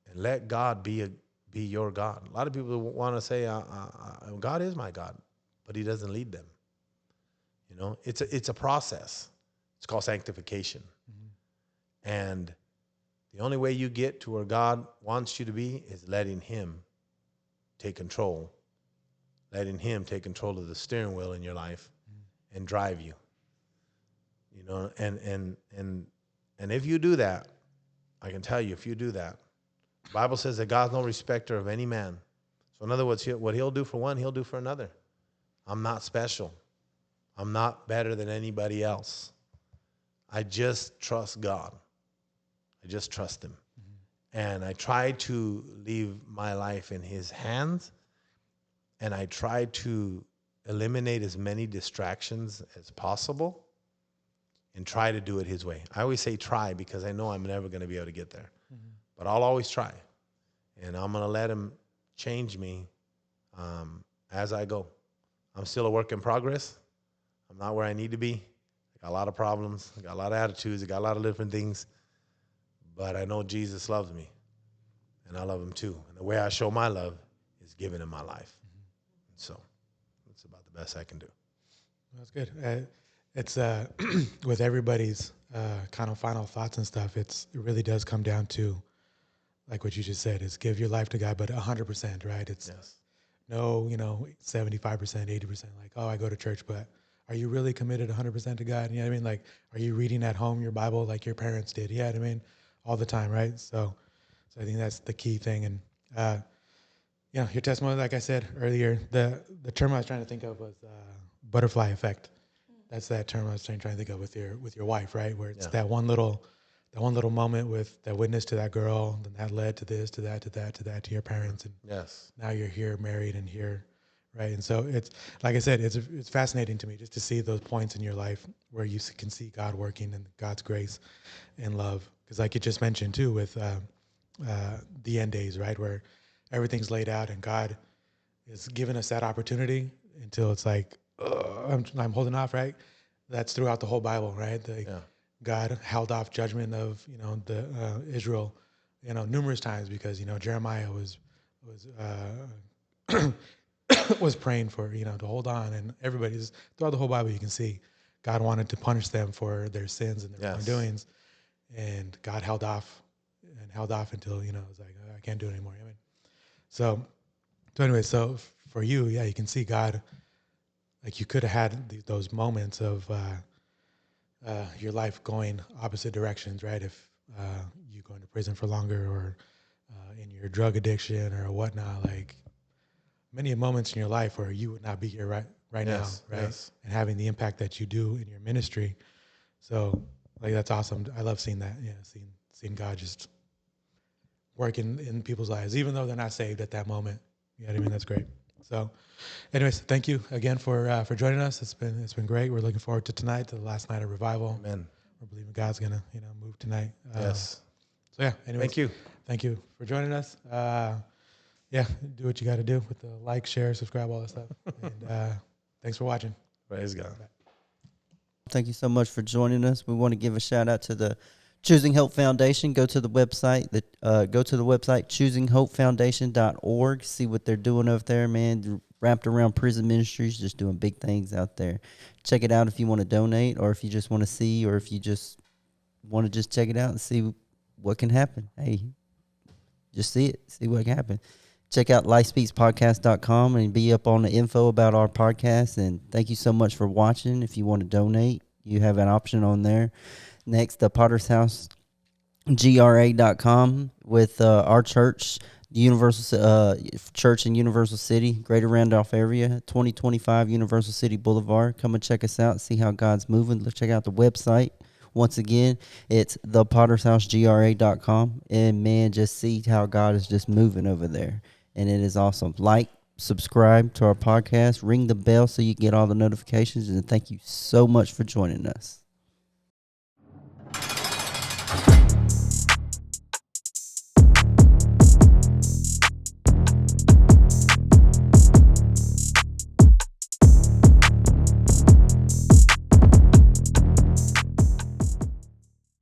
B: And let God be your God. A lot of people want to say, God is my God, but he doesn't lead them. You know, it's a process. It's called sanctification. Mm-hmm. And the only way you get to where God wants you to be is letting him take control. Letting him take control of the steering wheel in your life and drive you. You know, and if you do that, I can tell you, if you do that, the Bible says that God's no respecter of any man. So in other words, what he'll do for one, he'll do for another. I'm not special. I'm not better than anybody else. I just trust God. I just trust him. Mm-hmm. And I try to leave my life in his hands. And I try to eliminate as many distractions as possible and try to do it his way. I always say try because I know I'm never going to be able to get there. Mm-hmm. But I'll always try. And I'm going to let him change me as I go. I'm still a work in progress. I'm not where I need to be. I got a lot of problems. I got a lot of attitudes. I got a lot of different things. But I know Jesus loves me. And I love him too. And the way I show my love is giving him my life. Mm-hmm. So that's about the best I can do.
A: That's good. It's with everybody's kind of final thoughts and stuff, it really does come down to, like what you just said, is give your life to God, but 100%, right? It's no, 75%, 80%, like, oh, I go to church, but are you really committed 100% to God? You know what I mean? Like, are you reading at home your Bible like your parents did? You know what I mean? All the time, right? So I think that's the key thing. And, your testimony, like I said earlier, the term I was trying to think of was butterfly effect. That's that term I was trying to think of with your wife, right? Where it's that one little moment with that witness to that girl, then that led to this, to that, to that, to that, to your parents, and now you're here, married, and here, right? And so it's, like I said, it's fascinating to me just to see those points in your life where you can see God working and God's grace and love, because like you just mentioned too, with the end days, right, where everything's laid out and God is giving us that opportunity until it's like, I'm holding off, right? That's throughout the whole Bible, right? God held off judgment of the Israel, numerous times because Jeremiah was was praying for to hold on, and everybody's throughout the whole Bible you can see God wanted to punish them for their sins and their wrongdoings, and God held off until it was like, I can't do it anymore. I mean, so anyway, so for you, you can see God. Like you could have had those moments of your life going opposite directions, right? If you go into prison for longer, or in your drug addiction or whatnot, like many moments in your life where you would not be here right now, right? Yes. And having the impact that you do in your ministry. So like that's awesome. I love seeing that. Yeah, seeing God just working in people's lives, even though they're not saved at that moment. You know what I mean? That's great. So anyways, thank you again for joining us. It's been great. We're looking forward to tonight, to the last night of revival.
B: Amen.
A: We're believing God's gonna move tonight.
B: Yes.
A: So yeah. Anyways, thank you for joining us. Do what you got to do with the like, share, subscribe, all that stuff. And thanks for watching.
B: Praise God.
A: Bye.
C: Thank you so much for joining us. We want to give a shout out to the Choosing Hope Foundation. Go to the website choosinghopefoundation.org. See what they're doing over there, man. Wrapped around prison ministries, just doing big things out there. Check it out if you want to donate, or if you just want to see, or if you just want to just check it out and see what can happen. Hey, just see it. See what can happen. check out lifespeakspodcast.com and be up on the info about our podcast. And thank you so much for watching. If you want to donate, you have an option on there. Next, the Potter's House, GRA.com with our church, the Universal Church in Universal City, Greater Randolph area, 2025 Universal City Boulevard. Come and check us out, see how God's moving. Let's check out the website. Once again, it's thepottersHouseGRA.com. And, man, just see how God is just moving over there. And it is awesome. Like, subscribe to our podcast, ring the bell so you get all the notifications. And thank you so much for joining us.